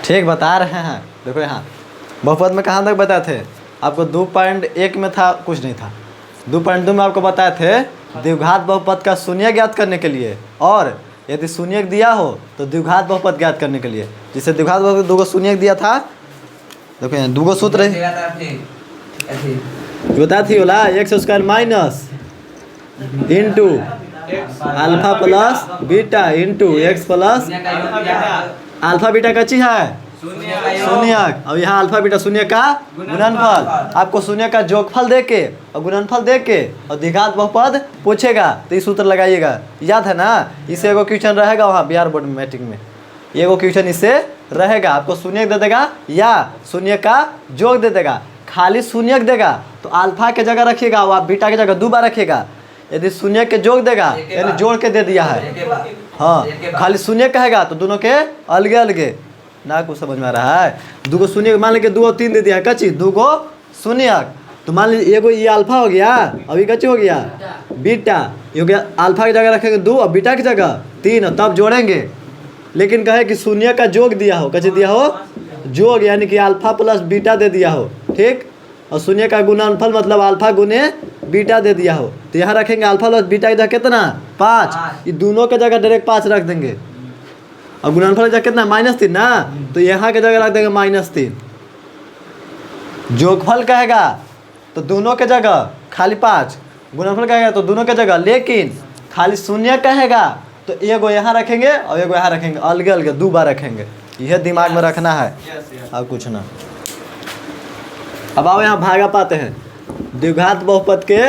ठीक बता रहे हैं। देखो यहाँ बहुपद में कहाँ तक बताए थे आपको, 2.1 में था कुछ नहीं था, 2.2 में आपको बताए थे द्विघात बहुपद का शून्य ज्ञात करने के लिए, और यदि शून्य दिया हो तो द्विघात बहुपद ज्ञात करने के लिए। जिसे द्विघात बहुपद 2 शून्य दिया था, देखो यहाँ 2 सूत्र है बताया थी बोला, x square minus into alpha plus beta into x plus alpha beta का चीज है शून्य। अब यहाँ अल्फा बीटा शून्य का गुणनफल, आपको शून्य का जोगफल दे के और गुणनफल दे के और द्विघात बहुपद पूछेगा तो इस सूत्र लगाइएगा, याद है ना। इसे एगो क्वेश्चन रहेगा वहाँ बिहार बोर्ड में मैट्रिक में, एगो क्वेश्चन इससे रहेगा। आपको शून्य दे देगा या शून्य का जोग दे देगा, खाली शून्य देगा तो अल्फा के जगह रखिएगा और बीटा के जगह 2 बार रखिएगा। यदि शून्य के जोग देगा यानी जोड़ के दे दिया है, हाँ खाली शून्य कहेगा तो दोनों के अलगे अलगे ना कुछ समझ में आ रहा है। 2 शून्य मान लीजिए 2 और 3 दे दिया है कच्ची, 2 शून्य तो मान लीजिए एगो ये अल्फा हो गया, अभी कच्ची हो गया बीटा, ये हो गया अल्फा की जगह रखेंगे 2 और बीटा की जगह 3 तब जोड़ेंगे। लेकिन कहे कि शून्य का जोग दिया हो, कच्ची दिया हो जोग यानी कि अल्फा प्लस बीटा दे दिया हो, ठीक। और शून्य का गुणनफल मतलब अल्फा गुने बीटा दे दिया हो, तो यहाँ रखेंगे अल्फा प्लस बीटा की जगह कितना 5, ये दोनों के जगह डायरेक्ट 5 रख देंगे। और गुणनफल की जगह कितना -3 ना, तो यहाँ के जगह रख देंगे -3। जोगफल कहेगा तो दोनों के जगह खाली 5, गुणनफल कहेगा तो दोनों के जगह, लेकिन खाली शून्य कहेगा तो एगो यहाँ रखेंगे और एगो यहाँ रखेंगे, अलग अलग 2 बार रखेंगे। यह दिमाग में रखना है अब कुछ ना। अब आओ यहाँ भागा पाते हैं, द्विघात बहुपद के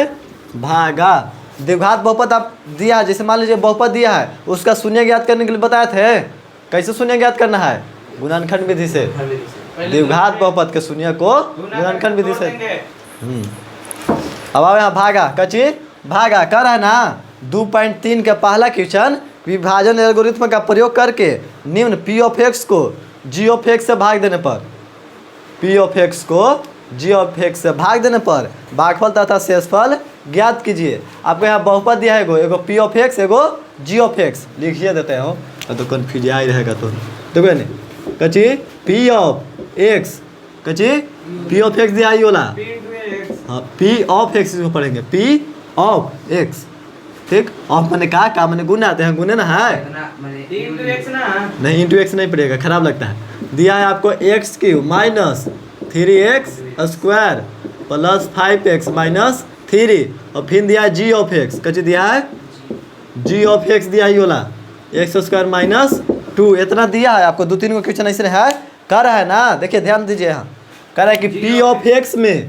भागा। द्विघात बहुपद आप दिया, जैसे मान लीजिए बहुपद दिया है उसका शून्य ज्ञात करने के लिए बताए थे। कैसे शून्य ज्ञात करना है, गुणनखंड विधि से। द्विघात बहुपद के शून्य को गुणनखंड विधि से। अब आओ यहाँ भागा, कच्ची भागा कर है ना। 2.3 के पहला क्वेश्चन, विभाजन एल्गोरिथ्म का प्रयोग करके निम्न पी ऑफ एक्स को जी ऑफ एक्स से भाग देने पर, पी ऑफ एक्स को जी ऑफ एक्स से भाग देने पर भागफल तथा शेषफल ज्ञात कीजिए। आपको यहाँ बहुपद दिया है एगो पी ऑफ एक्स एगो जी ऑफ एक्स, लिखिए देते हो तो कन्फ्यूज ही रहेगा। तो देखो नहीं कच्ची पी ऑफ एक्स, कच्ची पी ऑफ एक्स दिया वाला, हाँ पी ऑफ एक्स इसको पढ़ेंगे, पी ऑफ एक्स, ठीक। ऑफ मैंने कहा का मैंने गुना आते हैं, गुने ना है नहीं, इंटू एक्स नहीं पड़ेगा, खराब लगता है। दिया है आपको x cube minus 3x square plus 5x minus 3, और फिर दिया है जी ऑफ एक्स, कच्ची दिया है जी ऑफ एक्स दिया है वाला एक्स स्क्वायर माइनस 2, इतना दिया है आपको। 2-3 को क्वेश्चन ऐसे है कर रहा है ना, देखिए ध्यान दीजिए यहाँ कह रहा है कि पी ऑफ एक्स में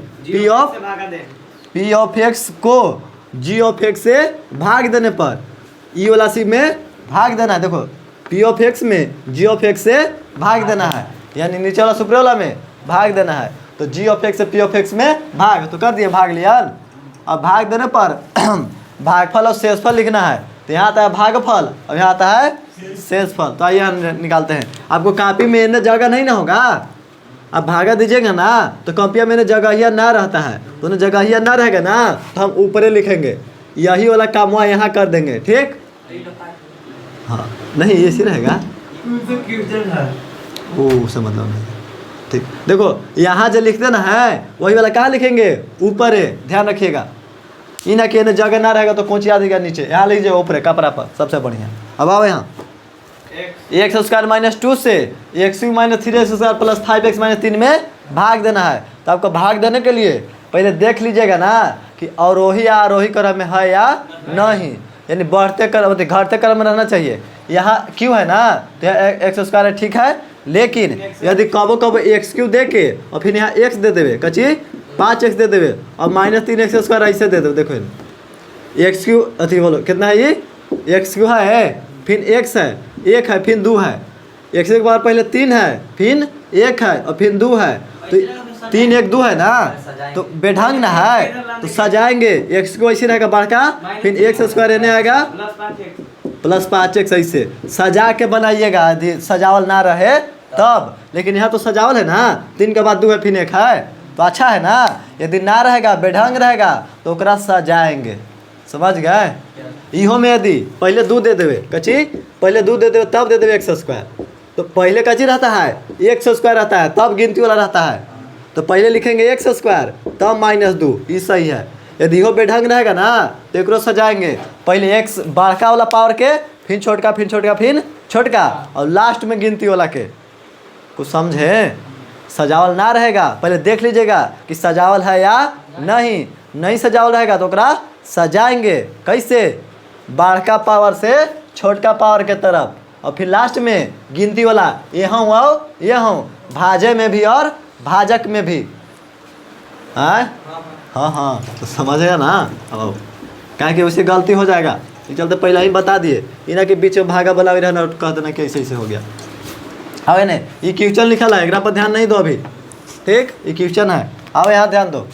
पी ऑफ एक्स को जी ऑफ एक्स से भाग देने पर ई वाला सी में भाग देना है। देखो पी ऑफ एक्स में जी ऑफ एक्स से भाग देना है, यानी नीचे वाला सुपर वाला में भाग देना है। तो जी ऑफ एक्स से पी ऑफ एक्स में भाग, तो कर दिए भाग लिया। अब भाग देने पर भागफल और शेषफल लिखना है, तो यहाँ आता है भागफल और यहाँ आता है शेषफल। तो आइए हम निकालते हैं। आपको कॉपी में इन्हें जगह नहीं ना होगा, अब भागा दीजिएगा ना तो कॉपिया में जगहिया ना रहता है, तो जगहिया ना रहेगा ना तो हम ऊपरे लिखेंगे, यही वाला काम वहाँ यहाँ कर देंगे, ठीक। हाँ नहीं ऐसे रहेगा, ओ से मतलब नहीं, ठीक। देखो यहाँ जो लिख देना है वही वाला कहाँ लिखेंगे, ऊपर है, ध्यान रखिएगा। इन्हें के जगह ना रहेगा तो कौन सी याद नीचे, यहाँ लिख जाए ऊपर कपड़ा पर, सबसे बढ़िया। अब आओ यहाँ एक्स स्क्वायर माइनस 2 से x cube minus 3x square plus 5x minus 3 में भाग देना है। तो आपको भाग देने के लिए पहले देख लीजिएगा ना कि अवरोही या आरोही क्रम में है या नहीं, यानी बढ़ते क्रम मतलब घटते क्रम में रहना चाहिए। यहाँ क्यों है ना, तो यहाँ एक्स स्क्वायर ठीक है, लेकिन यदि कबो कबो एक्स क्यूब दे के और फिर यहाँ एक्स दे देवे, कच्ची 5x दे देवे और माइनस 3x स्क्वायर ऐसे दे देवे। देखो एक्स क्यूब अथी बोलो कितना है, ये एक्स क्यूब है, फिर एक्स है, एक है, फिर 2 है, एक्स के बाद पहले 3 है, फिर 1 है और फिर 2 है, तो 3 1 2 है ना, तो बेढंग ना है तो सजाएंगे। एक्स को ऐसे रहेगा बड़का, फिर एक्स स्क्वायर एने आएगा प्लस 5x, ऐसे सजा के बनाइएगा, यदि सजावल ना रहे तब। लेकिन यहाँ तो सजावल है ना, 3 के बाद 2 है फिर 1 है, तो अच्छा है ना। यदि ना रहेगा बेढंग रहेगा तो ओकरा सजाएंगे, समझ गए। इहो में यदि पहले 2 दे देवे, कच्ची पहले 2 दे देवे तब दे देवे एक्स स्क्वायर, तो पहले का चीज रहता है एक्स स्क्वायर रहता है, तब गिनती वाला रहता है। तो पहले लिखेंगे एक्स स्क्वायर तब -2, ये सही है। यदि हो बेढंग रहेगा ना तो एक सजाएंगे, पहले एक्स बड़का वाला पावर के, फिर छोटका, फिर छोटका, फिर छोटका, और लास्ट में गिनती वाला के। कुछ समझे? सजावल ना रहेगा, पहले देख लीजिएगा कि सजावल है या नहीं। नहीं सजावल रहेगा तो ओकरा सजाएंगे कैसे? बड़का पावर से छोटका पावर के तरफ, और फिर लास्ट में गिनती वाला यहाँ और यहाँ, भाजे में भी और भाजक में भी। हाँ, तो समझेगा ना। अब क्या कि उससे गलती हो जाएगा, इस चलते पहले ही बता दिए, इना के बीच में भागा बोला रहना, कह देना कि ऐसे हो गया। हाँ ने ये क्वेश्चन लिखा है, एक पर ध्यान नहीं दो अभी, ठीक? ये क्वेश्चन है, आओ यहाँ ध्यान दो।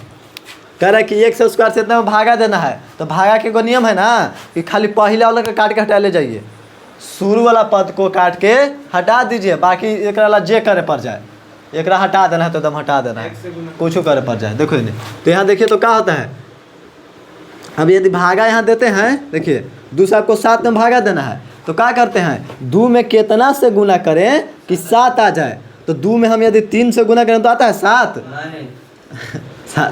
कह रहा है कि एक्स स्क्वायर से इतना में भागा देना है, तो भागा के कोई नियम है ना कि खाली पहले वाला का काट के हटा ले जाइए, शुरू वाला पद को काट के हटा दीजिए, बाकी एक वाला जे करे पड़ जाए, एक हटा देना है तो एकदम हटा देना है, कुछ करे पड़ जाए। देखो इन्हें तो यहाँ देखिए तो क्या होता है। अब यदि भागा यहाँ देते हैं, देखिए दूसरा को 7 में भागा देना है, तो क्या करते हैं 2 में कितना से गुना करें कि 7 आ जाए। तो 2 में हम यदि 3 से गुना करें तो आता है 7,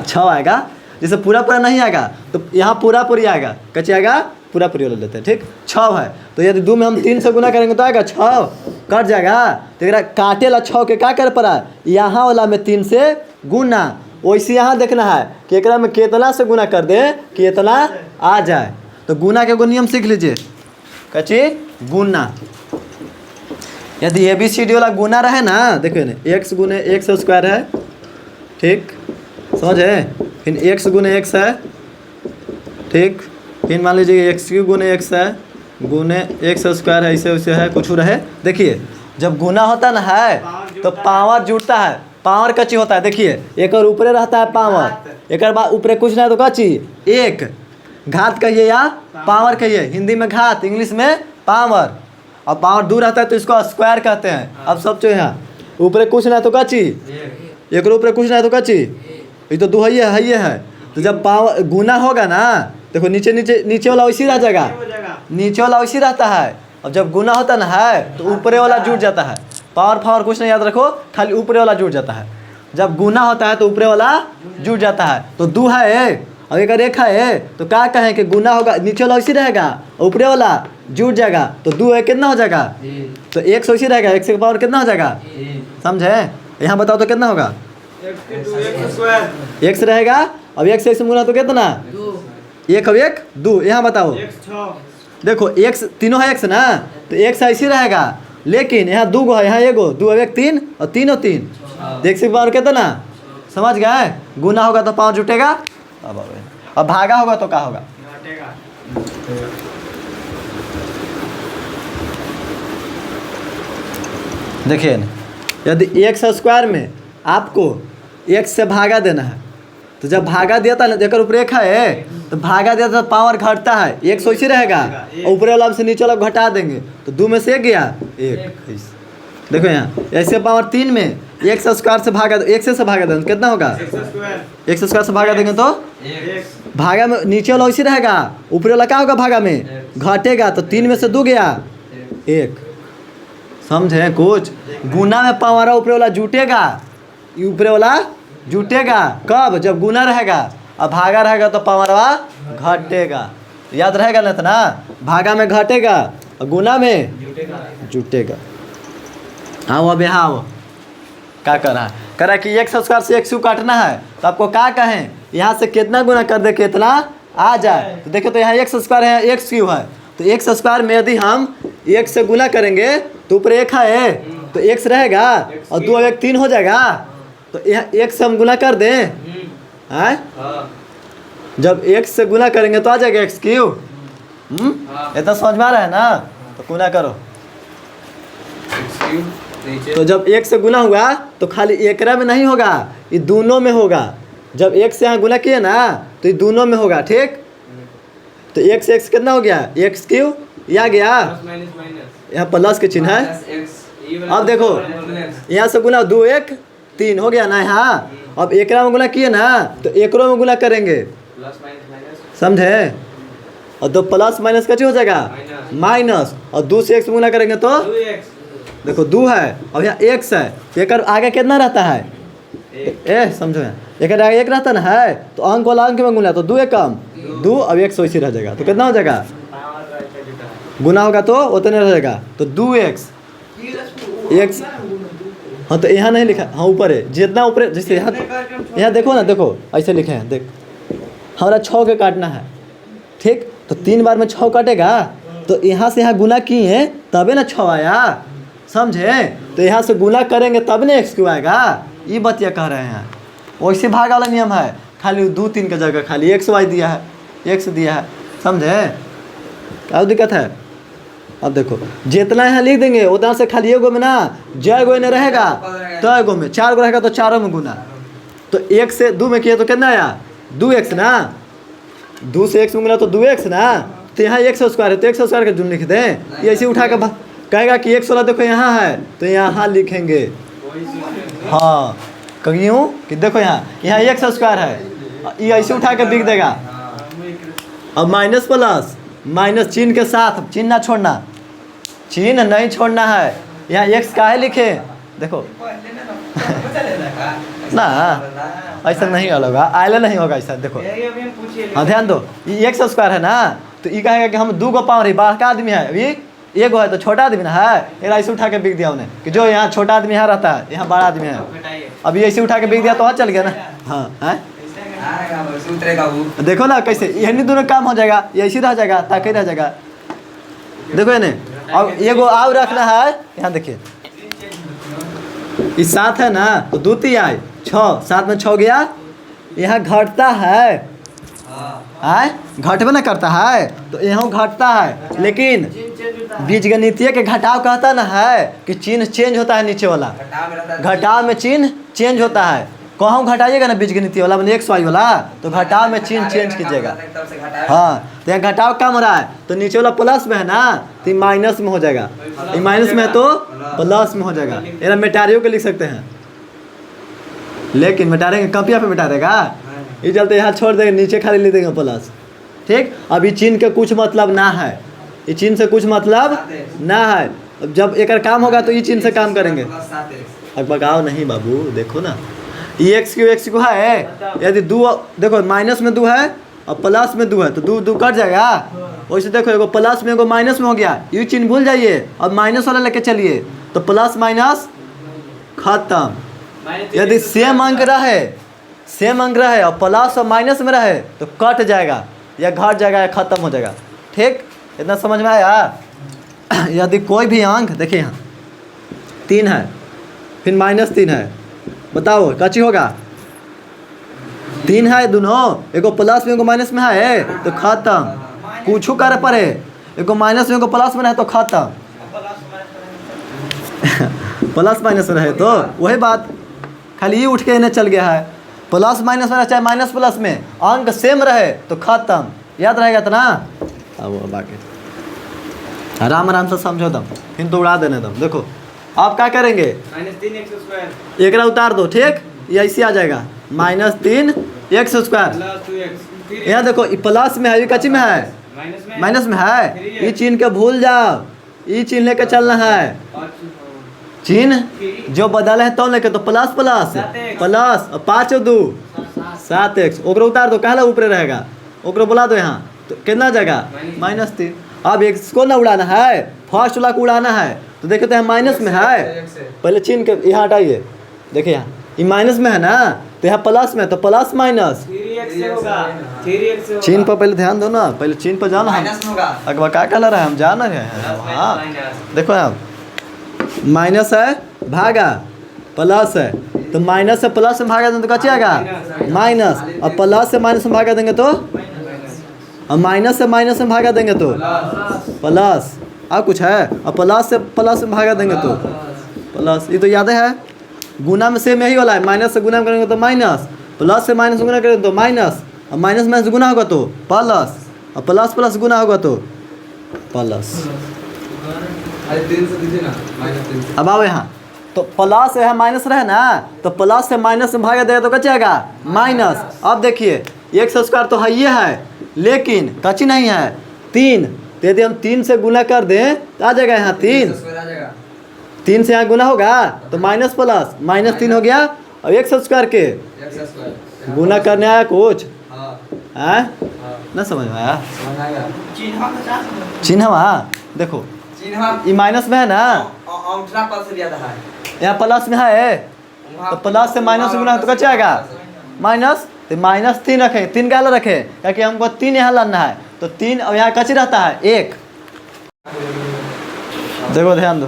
6 आएगा। जैसे पूरा पूरा नहीं आएगा तो यहाँ पूरा पूरी आएगा, कच्ची आएगा, पूरा पूरी वाला लेते हैं, ठीक? 6 है तो यदि 2 में हम 3 से गुना करेंगे तो आएगा 6, कट जाएगा। तो एक काटे ला 6 के क्या कर पड़ा, यहाँ वाला में 3 से गुना। वैसे यहाँ देखना है कि एक में कितना से गुना कर दे कि इतना आ जाए। तो गुना के नियम सीख लीजिए, कच्ची गुना। यदि ABCD वाला गुना रहे ना, देखिए ना, x गुने एक्स स्क्वायर है, ठीक? समझे? फिर x गुने x है, ठीक? फिर मान लीजिए x³ गुने x है, गुने एक्स स्क्वायर है, ऐसे वैसे है, कुछ रहे। देखिए जब गुना होता ना है तो पावर जुड़ता है, पावर कच्ची होता है। देखिए एक और ऊपरे रहता है पावर, एक बाद ऊपरे कुछ ना है तो कच्ची एक, घात कहिए या पावर कहिए, हिंदी में घात, इंग्लिश में पावर। और पावर दूर रहता है तो इसको स्क्वायर कहते हैं। अब सब जो यहाँ ऊपरे कुछ ना है तो कच्ची, एक ऊपरे कुछ ना है तो कच्ची, ये तो 2 है। तो जब पावर गुना होगा ना, देखो नीचे वाला वैसी रह जाएगा, नीचे वाला वैसी रहता है। और जब गुना होता ना है तो ऊपरे वाला जुड़ जाता है, पावर कुछ नहीं याद रखो, खाली ऊपरे वाला जुड़ जाता है। जब गुना होता है तो ऊपरे वाला जुड़ जाता है। तो 2 है और एक रेखा है, तो क्या कहें कि गुना होगा, नीचे वाला वैसी रहेगा, ऊपरे वाला जुड़ जाएगा। तो 2 है कितना हो जाएगा, तो x वैसी रहेगा, x का पावर कितना हो जाएगा, समझे? यहाँ बताओ तो कितना होगा, x रहेगा। अब x से गुना तो कितना, 1 और 1 2। यहाँ बताओ, देखो x तीनों है x ना, तो x ऐसी रहेगा, लेकिन यहाँ 2 गो है, यहाँ 1 गो, 2 और 1 3 और 3 और 3, देख से पावर कितना, समझ गए? गुना होगा तो पावर जुटेगा, अब भागा होगा तो क्या होगा, देखिए यदि एक्स स्क्वायर में आपको x से भागा देना है, तो जब भागा दिया था ना, देखकर ऊपर रेखा है तो भागा दिया था, पावर घटता है, x वैसे रहेगा, और ऊपर वाला से नीचे वाला घटा देंगे तो 2 में से 1 गया 1। देखो यहाँ ऐसे पावर 3 में एक्स स्क्वायर से भागा, x से भागा देंगे कितना होगा, एक्स स्क्वायर से भागा देंगे तो भागा में नीचे वाला वैसे रहेगा, ऊपर वाला क्या होगा, भागा में घटेगा, तो 3 में से 2 गया 1। समझे? कुछ गुना में पावर ऊपर वाला जुटेगा, ऊपर वाला जुटेगा कब, जब गुना रहेगा, और भागा रहेगा तो पावरवा घटेगा। याद रहेगा ना, तो ना भागा में घटेगा और गुना में जुटेगा। आओ अब यहाँ आओ, क्या कर रहा है, कह रहा है कि एक्स स्क्वायर से x³ काटना है, तो आपको क्या कहें, यहाँ से कितना गुना कर दे कितना आ जाए। तो देखो तो यहाँ एक्स स्क्वायर है, x³ है, तो एक्स स्क्वायर में यदि हम 1 से गुना करेंगे तो ऊपर 1 है तो x रहेगा, और 2 और 1 3 हो जाएगा। तो यहाँ 1 से हम गुना कर दें, हैं? जब 1 से गुना करेंगे तो आ जाएगा x³। इतना समझ में आ रहा है ना, तो गुना करो। तो जब 1 से गुना हुआ तो खाली एकरा में नहीं होगा, ये दोनों में होगा। जब 1 से यहाँ गुना किए ना तो ये दोनों में होगा, ठीक? तो 1 से x कितना हो गया, x³ या गया, यहाँ प्लस के चिन्ह है। अब देखो यहाँ से गुना 2 1 3 हो गया ना, यहाँ अब एकरा में गुना किए ना तो एकरों में गुना करेंगे, समझे? और 2 प्लस माइनस का हो जाएगा माइनस, और 2 से x गुना करेंगे तो देखो 2 है, अब यहाँ x है, तो एक आगे कितना रहता है? समझो यहाँ, एक आगे 1 रहता ना है, तो अंक वाला अंक में गुना तो 2 एक कम 2, अब 1 वैसे रह जाएगा, तो कितना हो जाएगा? गुना होगा तो उतने रह जाएगा, तो 2x x। हाँ तो यहाँ नहीं लिखा, हाँ ऊपर है, जितना ऊपर जैसे यहाँ देखो ना, देखो ऐसे लिखे हैं, देख हमारा 6 के काटना है, ठीक, तो 3 बार में 6 काटेगा, तो यहाँ से यहाँ गुना किए तबे ना 6 आया, समझे? तो यहाँ से गुना करेंगे तब ना x क्यों आएगा, ये बतिया कह रहे हैं। वैसे भाग वाला नियम है, खाली 2 3 की जगह खाली x y दिया है, x दिया है, समझे? क्या दिक्कत है? अब देखो जितना यहाँ लिख देंगे उतना से खाली एगो में ना, जय गो नहीं रहेगा तो एगो में, 4 गो रहेगा तो 4 में गुना, तो 1 से 2 में किए तो कितना आया? 2x ना, 2 से x में गुना तो 2x ना, तो यहाँ x स्क्वायर है तो x स्क्वायर का जून लिख दें, ये ऐसे उठा कर कहेगा कि x वाला देखो यहाँ है तो यहाँ लिखेंगे, हाँ क्यों कि देखो यहाँ x स्क्वायर है, ये ऐसे उठा के लिख देगा। अब माइनस प्लस माइनस चिन्ह के साथ, चिन्ह ना छोड़ना, चिन्ह नहीं छोड़ना है, यहाँ x का है लिखे, देखो ना ऐसा नहीं होगा, आयला नहीं होगा ऐसा, देखो हाँ ध्यान दो, ये x स्क्वायर है ना, तो ये कहेगा कि हम 2 को पाँव रही, बड़ा आदमी है, अभी 1 है तो छोटा आदमी ना है, ये ऐसे उठा के बिक दिया उन्हें कि जो यहाँ छोटा आदमी यहाँ रहता है, यहाँ बड़ा आदमी है, अभी ऐसे उठा के बिक दिया तो वहाँ चल गया ना, हाँ है देखो ना कैसे, यही दोनों काम हो जाएगा, ये ऐसे रह जाएगा, ताकि रह जाएगा, देखो इन्हें। अब एगो आव रखना है, यहाँ देखिए इस 7 है ना, तो 2 3 आए 6, 7 में 6 गया, यहाँ घटता है, घटबे ना करता है, तो यहाँ घटता है, लेकिन बीजगणितीय के घटाव कहता ना है कि चिन्ह चेंज होता है, नीचे वाला घटाव में चिन्ह चेंज होता है, कहूँ घटाइएगा ना बीजगणितीय वाला मैंने x y वाला, तो घटाव में चिन्ह चेंज कीजिएगा, हाँ तो यहाँ घटाव कम हो रहा है, तो नीचे वाला प्लस में है ना, तो ये माइनस में हो जाएगा, ये माइनस में है तो प्लस में हो जाएगा, ये मिटारियों के लिख सकते हैं, लेकिन मिटारेंगे कॉपिया पे मिटा देगा, ये चलते यहाँ छोड़ देंगे, नीचे खाली लिख देंगे प्लस, ठीक। अब ये चिन्ह का कुछ मतलब ना है, ये चिन्ह से कुछ मतलब ना है, अब जब एक काम होगा तो ये चिन्ह से काम करेंगे। अब बगाओ नहीं बाबू, देखो ना ये x क्यू है, यदि 2 देखो माइनस में 2 है और प्लस में 2 है तो 2 कट जाएगा, वैसे देखो एगो प्लस में एगो माइनस में हो गया, ये चिन्ह भूल जाइए, अब माइनस वाला लेके चलिए, तो प्लस माइनस खत्म। यदि सेम अंक रहे और प्लस और माइनस में रहे तो कट जाएगा या घट जाएगा या खत्म हो जाएगा, ठीक, इतना समझ में आया। यदि कोई भी अंक देखिए यहाँ 3 है फिर -3 है, बताओ कची होगा? 3 है दोनों, एगो प्लस में एगो माइनस में है तो खत्म, कुछ करे पड़े, एगो माइनस में एगो प्लस में है तो खत्म प्लस माइनस में रहे तो वही बात, खाली ये उठ के इन्हें चल गया है, प्लस माइनस में रहे चाहे माइनस प्लस में, अंक सेम रहे तो खत्म, याद रहेगा तो ना। अब बाकी आराम आराम से समझो दम, फिर तो उड़ा देने दम। देखो आप क्या करेंगे, -3x² एक उतार दो, ठीक, ये ऐसे आ जाएगा -3x²। यहाँ देखो प्लस में है, ये कच्ची में है, माइनस में है, ये चिन्ह के भूल जाओ, ये चिन्ह लेके चलना है, चिन्ह जो बदल है तो लेके, तो प्लस प्लस प्लस 5 और 2 7x, ओकरो उतार दो, कहला ऊपर रहेगा, ओकरो बुला दो यहाँ, तो कितना जाएगा -3। अब x को ना उड़ाना है, फर्स्ट वाला को उड़ाना है, तो देखे तो यहाँ माइनस में है, पहले चिन्ह के यहाँ हटाइए, देखिए यहाँ ये माइनस में है ना, तो यहाँ प्लस में, तो प्लस माइनस चिन्ह पर पहले ध्यान दो ना, पहले चिन्ह पर जाना है, अगवा क्या कलर है हम जान रहे हैं। हाँ देखो यहाँ माइनस है भागा प्लस है, तो माइनस से प्लस में भागा देंगे तो क्या आएगा माइनस, और प्लस से माइनस में भागा देंगे तो, और माइनस से माइनस में भागा देंगे तो प्लस, और कुछ है, और प्लस से प्लस में भागा देंगे तो प्लस, ये तो याद है, गुना में सेम यही वाला है, माइनस से गुना करेंगे तो माइनस, प्लस से माइनस गुना करेंगे तो माइनस, और माइनस माइनस गुना होगा तो प्लस, और प्लस प्लस गुना होगा तो प्लस। अब आओ यहाँ, तो प्लस है माइनस रहे ना, तो प्लस से माइनस में भागा देगा तो क्या जाएगा माइनस। अब देखिए x² तो है ये है, लेकिन कच्ची नहीं है 3, तो यदि हम 3 से गुना कर दें तो आ जाएगा यहाँ 3, 3 से यहाँ गुना होगा तो माइनस प्लस माइनस 3 हो गया। और x स्क्वायर के गुना करने आया कुछ है ना, समझ में आया? चिन्ह वहाँ देखो ये माइनस में है ना, यहाँ प्लस में है तो प्लस से माइनस गुना तो क्या आएगा माइनस। तो माइनस 3 रखें, 3 का अलग रखें क्योंकि हमको 3 यहाँ लाना है तो 3 और यहाँ कच्ची रहता है 1। देखो ध्यान दो,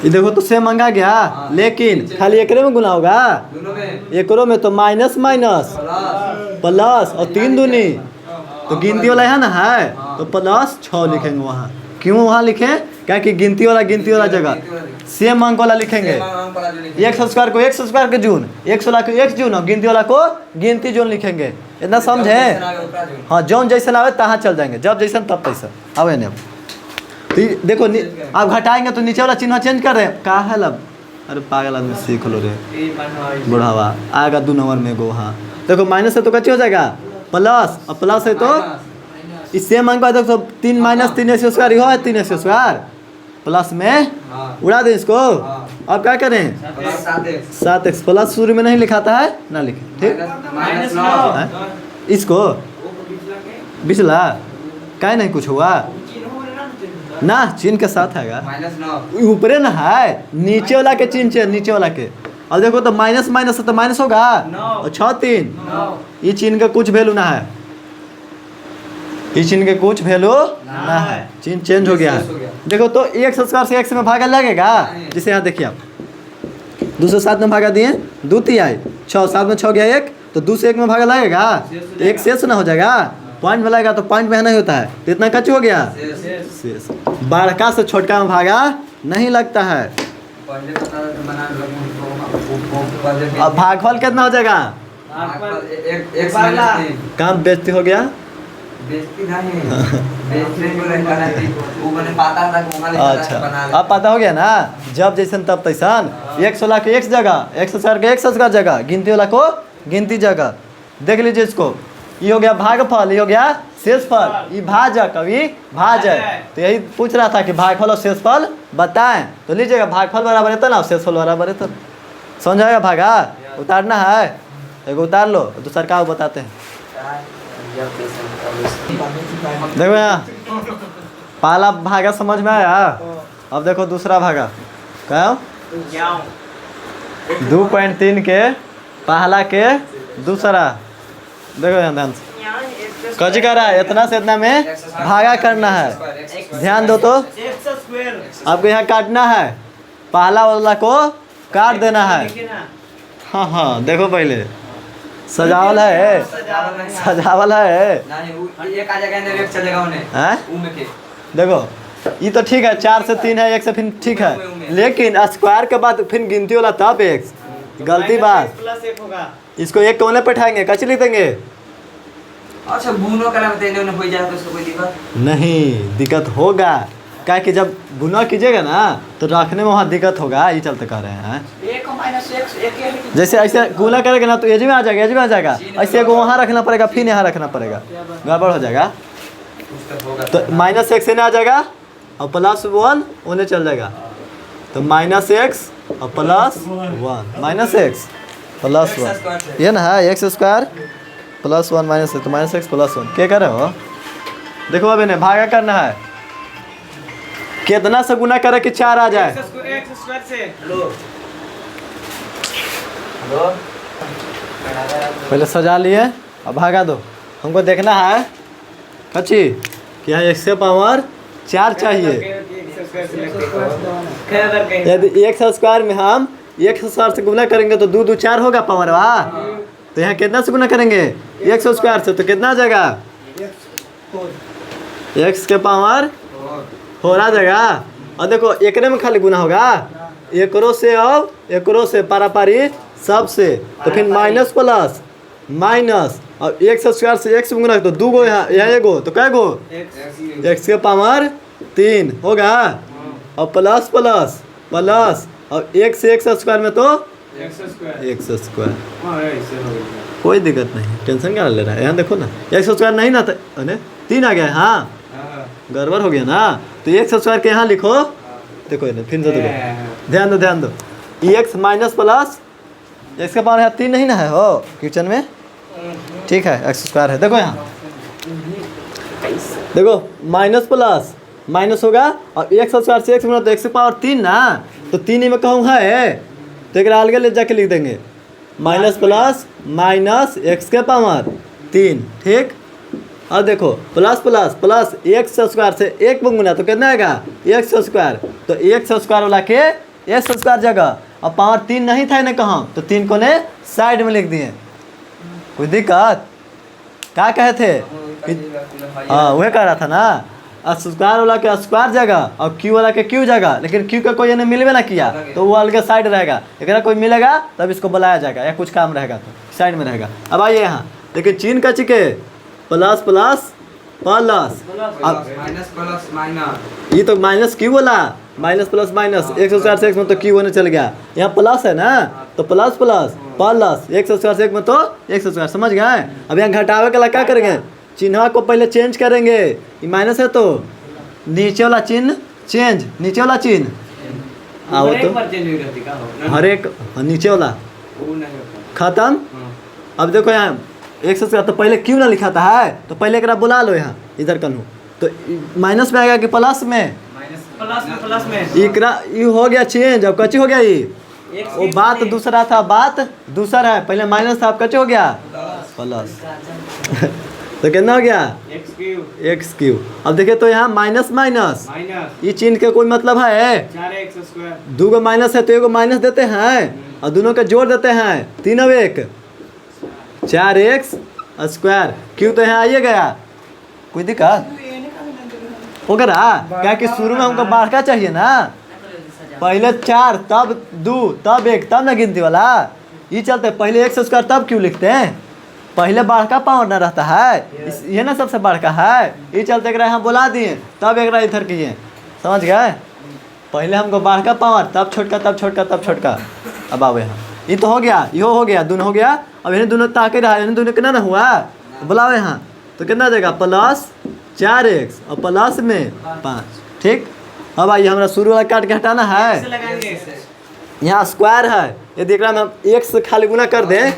ये देखो तो सेम मंगा गया लेकिन खाली एकरे में गुना होगा, एकरों में तो माइनस माइनस प्लस और 3 दूनी तो गिनती वाला है ना है तो प्लस 6 लिखेंगे वहाँ। क्यों वहाँ लिखें? क्या कि गिनती वाला जगह सेम अंक वाला लिखेंगे। एक्स स्क्वायर को एक्स स्क्वायर के जून, एक्स वाला को एक्स जून और गिनती वाला को गिनती जून लिखेंगे। इतना समझे? हाँ, जौन जैसन आवे तहाँ चल जाएंगे, जब जैसन तब तैसन आवे नहीं। तो देखो आप घटाएंगे तो नीचे वाला चिन्ह चेंज कर रहे हैं का है लब। अरे पागल आदमी सीख लो रे बुढ़ावा, आएगा 2 नंबर में गो। हाँ देखो माइनस है तो कच्ची हो जाएगा प्लस और प्लस है तो इस सेम अंक देखो 3 माइनस 3 एक्स स्क्वायर हो है 3 एक्स स्क्वायर प्लस में उड़ा दें इसको। अब क्या करें 7x प्लस शुरू में नहीं लिखाता है ना लिखे, ठीक इसको बिचला क्या नहीं कुछ हुआ ना, चिन्ह के साथ हैगा ऊपरे ना है, नीचे वाला के चिन्ह नीचे वाला के। और देखो तो माइनस माइनस तो माइनस होगा और 6 3 ये चिन्ह का कुछ वैल्यू ना है, इस चिन्ह के कुछ वैल्यू ना है, चिन्ह चेंज हो गया है। देखो तो एक्स स्क्वायर से एक्स में भागा लगेगा, जिसे यहाँ देखिए आप 2 से 7 में भागा दिए 2 3 आए 6 7 में 6 गया 1 तो 2 से 1 में भागा लगेगा तो 1 शेष ना हो जाएगा, पॉइंट में लगेगा तो पॉइंट में नहीं होता है तो इतना कच्ची हो गया शेष। बड़का से छोटका में भागा नहीं लगता है। अब भागफल कितना हो जाएगा? काम बेइज्जती हो गया। अच्छा अब पता हो गया ना, जब जैसन तब तैसन। एक्स वाला के एक्स जगह, एक्स स्क्वायर के एक्स स्क्वायर जगह, गिनती वाला को गिनती जगह। देख लीजिए इसको, ये हो गया भागफल, ये हो गया शेषफल, ये भाजक अभी भाजक। तो यही पूछ रहा था कि भागफल और शेषफल बताएं तो लीजिएगा भागफल बराबर है ना शेषफल बराबर है तो समझ आएगा। भागा उतारना है एगो उतार लो, दूसरा का बताते हैं। देखो यहाँ पहला भागा समझ में आया, अब देखो दूसरा भागा क्या 2.3 के पहला के दूसरा। देखो यहाँ ध्यान से कच्ची कर रहा है, इतना से इतना में भागा करना है, ध्यान दो तो आपको यहाँ काटना है, पहला वाला को काट देना है। हाँ हाँ देखो पहले सजावल है, सजावल है। देखो ये तो ठीक है, 4 से 3 है 1 से फिर ठीक है, लेकिन स्क्वायर के बाद फिर गिनती वाला तब x, गलती बात। इसको 1 कोने पे उठाएंगे कच्ची लिख देंगे। अच्छा गुनो कला में तेने हो जाए तो उसको कोई दिक्कत नहीं, दिक्कत होगा क्या कि जब गुना कीजिएगा ना तो रखने में वहाँ दिक्कत होगा, ये चलते कर रहे हैं। 1 जैसे ऐसे गुना करेगा ना तो एज में आ जाएगा, एज में आ जाएगा, ऐसे को वहाँ रखना पड़ेगा फिर यहाँ रखना पड़ेगा, गड़बड़ हो जाएगा। तो -x से आ जाएगा और +1 उन्हें चल जाएगा, तो -x और +1 -x +1 ये ना है x स्क्वायर +1 माइनस तो -x +1 क्या कर रहे हो? देखो अब इन्हें भागा करना है, कितना से गुना करे कि 4 आ जाए। पहले सजा लिए अब भागा दो, हमको देखना है कच्ची कि यहाँ x से पावर 4 चाहिए। यदि x स्क्वायर में हम x स्क्वायर से गुना करेंगे तो 2 2 4 होगा पावर वाह, तो यहाँ कितना से गुना करेंगे x स्क्वायर से तो कितना आ जाएगा x के पावर 4 आ जाएगा। और देखो एकरे में खाली गुना होगा, एकरो से और एकरो से पारापारी सब से, तो फिर माइनस प्लस माइनस और x स्क्वायर से x में गुना तो 2 गो यहाँ एगो तो कै गो x के पावर 3 होगा, और प्लस प्लस प्लस और 1 से x स्क्वायर में तो x स्क्वायर। कोई दिक्कत नहीं, टेंशन क्या ले रहा है। यहाँ देखो ना x स्क्वायर नहीं ना 3 आ गया, हाँ गड़बड़ हो गया ना। तो तो एक्स स्क्वायर के यहाँ लिखो, देखो इधर फिर से देखो, ध्यान दो एक्स माइनस प्लस एक्स का पावर यहाँ 3 नहीं ना है हो क्वेश्चन में, ठीक है एक्स स्क्वायर है। देखो यहाँ देखो माइनस प्लस माइनस होगा और एक्स स्क्वायर से एक्स बना तो एक्स की पावर 3 ना, तो 3 ही में कहूँ है तो एक अलग ले जाके लिख देंगे माइनस प्लस माइनस एक्स के पावर 3, ठीक। और देखो plus plus plus x square से एक गुना तो कितना आएगा एक्स स्क्वायर, तो एक्स स्क्वायर वाला के एक्स स्क्वायर जगह अब पावर 3 नहीं था ना कहाँ, तो 3 को ने साइड में लिख दिए। कोई दिक्कत क्या कहे थे? हाँ वह कह रहा था ना स्क्वायर वाला के स्क्वायर जगह और क्यू वाला के क्यू जगह, लेकिन क्यू का कोई ने मिलवे ना किया तो वो अलग साइड रहेगा, लेकिन कोई मिलेगा तब इसको बुलाया जाएगा या कुछ काम रहेगा तो साइड में रहेगा। अब आइए यहाँ लेकिन चिन्ह का चिके plus plus plus minus plus minus, ये तो माइनस क्यू वाला minus plus minus x square से एक्स में तो क्यू होने चल गया, यहाँ प्लस है ना तो plus plus plus x square से एक में तो एक्स स्क्वायर, समझ गए। अब यहाँ घटावे के लिए क्या करेंगे, चिन्ह को पहले चेंज करेंगे, ये माइनस है तो नीचे वाला चिन्ह चेंज, नीचे वाला चिन्ह आओ तो हर एक नीचे वाला खत्म। अब देखो यहाँ एक्स स्क्वायर तो पहले क्यों ना लिखा था है, तो पहले एक बुला लो यहाँ इधर कन्हू, तो माइनस में आएगा कि प्लस में, प्लस में ये हो गया चेंज। अब कच्ची हो गया ये वो बात दूसरा था, बात दूसरा है, पहले माइनस था अब कच्ची हो गया प्लस तो कितना हो गया एक्स क्यू। अब देखिए तो यहाँ माइनस माइनस ये चिन्ह के कोई मतलब है, 2 को माइनस है तो एगो माइनस देते हैं और दोनों का जोड़ देते हैं 3 अब 1 4x स्क्वायर, क्यू तो यहाँ आइए गया, कोई दिक्कत हो गया क्या कि शुरू में हमको बारका चाहिए ना, पहले 4 तब 2 तब 1 तब ना गिनती वाला, ये चलते पहले एक्स स्क्वायर तब क्यों लिखते हैं, पहले बारका पावर ना रहता है, ये ना सबसे बड़का है, ये चलते एक यहाँ बुला दिए तब एक इधर किए, समझ गए। पहले हमको बारका पावर तब छोटका तब छोटका तब छोटका। अब आओ यहाँ ये तो हो गया, यो हो गया, दोनों हो गया। अब इन्हें दोनों ताके रहा, इन्हें दोनों कितना ना हुआ, बुलाओ यहाँ तो कितना देगा प्लस 4x और प्लस में 5, ठीक। अब आइए हमारा शुरू वाला काट के हटाना है, यहाँ स्क्वायर है, यदि एक में हम एक से खाली गुना कर दें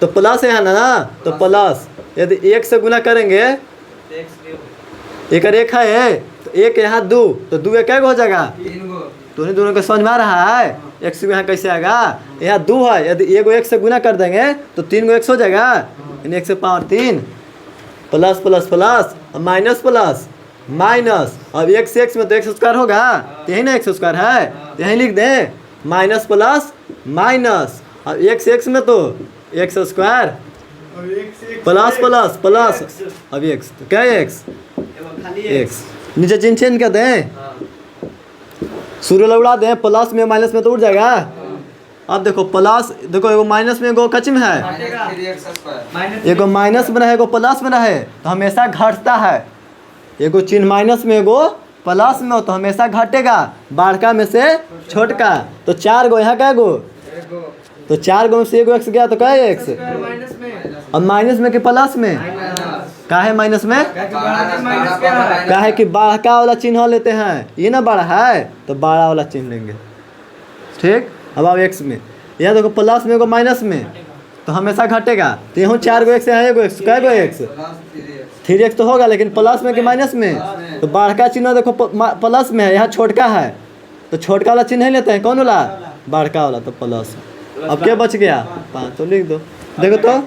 तो प्लस है ना, तो प्लस यदि 1 से गुना करेंगे एक है तो 1 यहाँ 2 तो 2 क्या हो जाएगा, दोनों को समझ में आ रहा है। एक्स यहाँ कैसे आएगा, यहाँ 2 है, यदि एगो 1 से गुना कर देंगे तो 3 को x हो जाएगा, यानी 1 से power 3 plus plus plus minus plus minus. अब x से x में तो एक्स स्क्वायर होगा, यही ना एक्स स्क्वायर है, यही लिख दें माइनस प्लस माइनस। अब x से x में तो x square plus plus plus, अब x तो क्या है x नीचे चिन्ह चेंज कर दें, शुरू उड़ा दें, प्लस में माइनस में तो उड़ जाएगा। अब देखो प्लस, देखो एगो माइनस में एगो कच्ची में है, एगो माइनस में रहे एगो प्लस में रहे तो हमेशा घटता है, एगो चिन्ह माइनस में एगो प्लस में हो तो हमेशा घटेगा, बड़का में से छोटका। तो 4 गो यहाँ क्या गो, तो 4 गो में से एगो एक्स गया तो क्या है एक्स, अब माइनस में कि प्लस में, का है माइनस में, का है कि बड़का वाला चिन्ह लेते हैं, ये ना बड़ा है तो बड़ा वाला चिन्ह लेंगे, ठीक। अब आप एक्स में यहाँ देखो प्लस में एगो माइनस में तो हमेशा घटेगा, तो यहाँ 4 गो एक्स है, एगो एक्स क्या गो एक्स 3x तो होगा, लेकिन प्लस में कि माइनस में, तो बड़का चिन्ह देखो प्लस में है, यहाँ छोटका है तो छोटका वाला चिन्ह लेते हैं, कौन वाला बड़का वाला, तो प्लस। अब क्या बच गया 5, तो लिख दो। देखो तो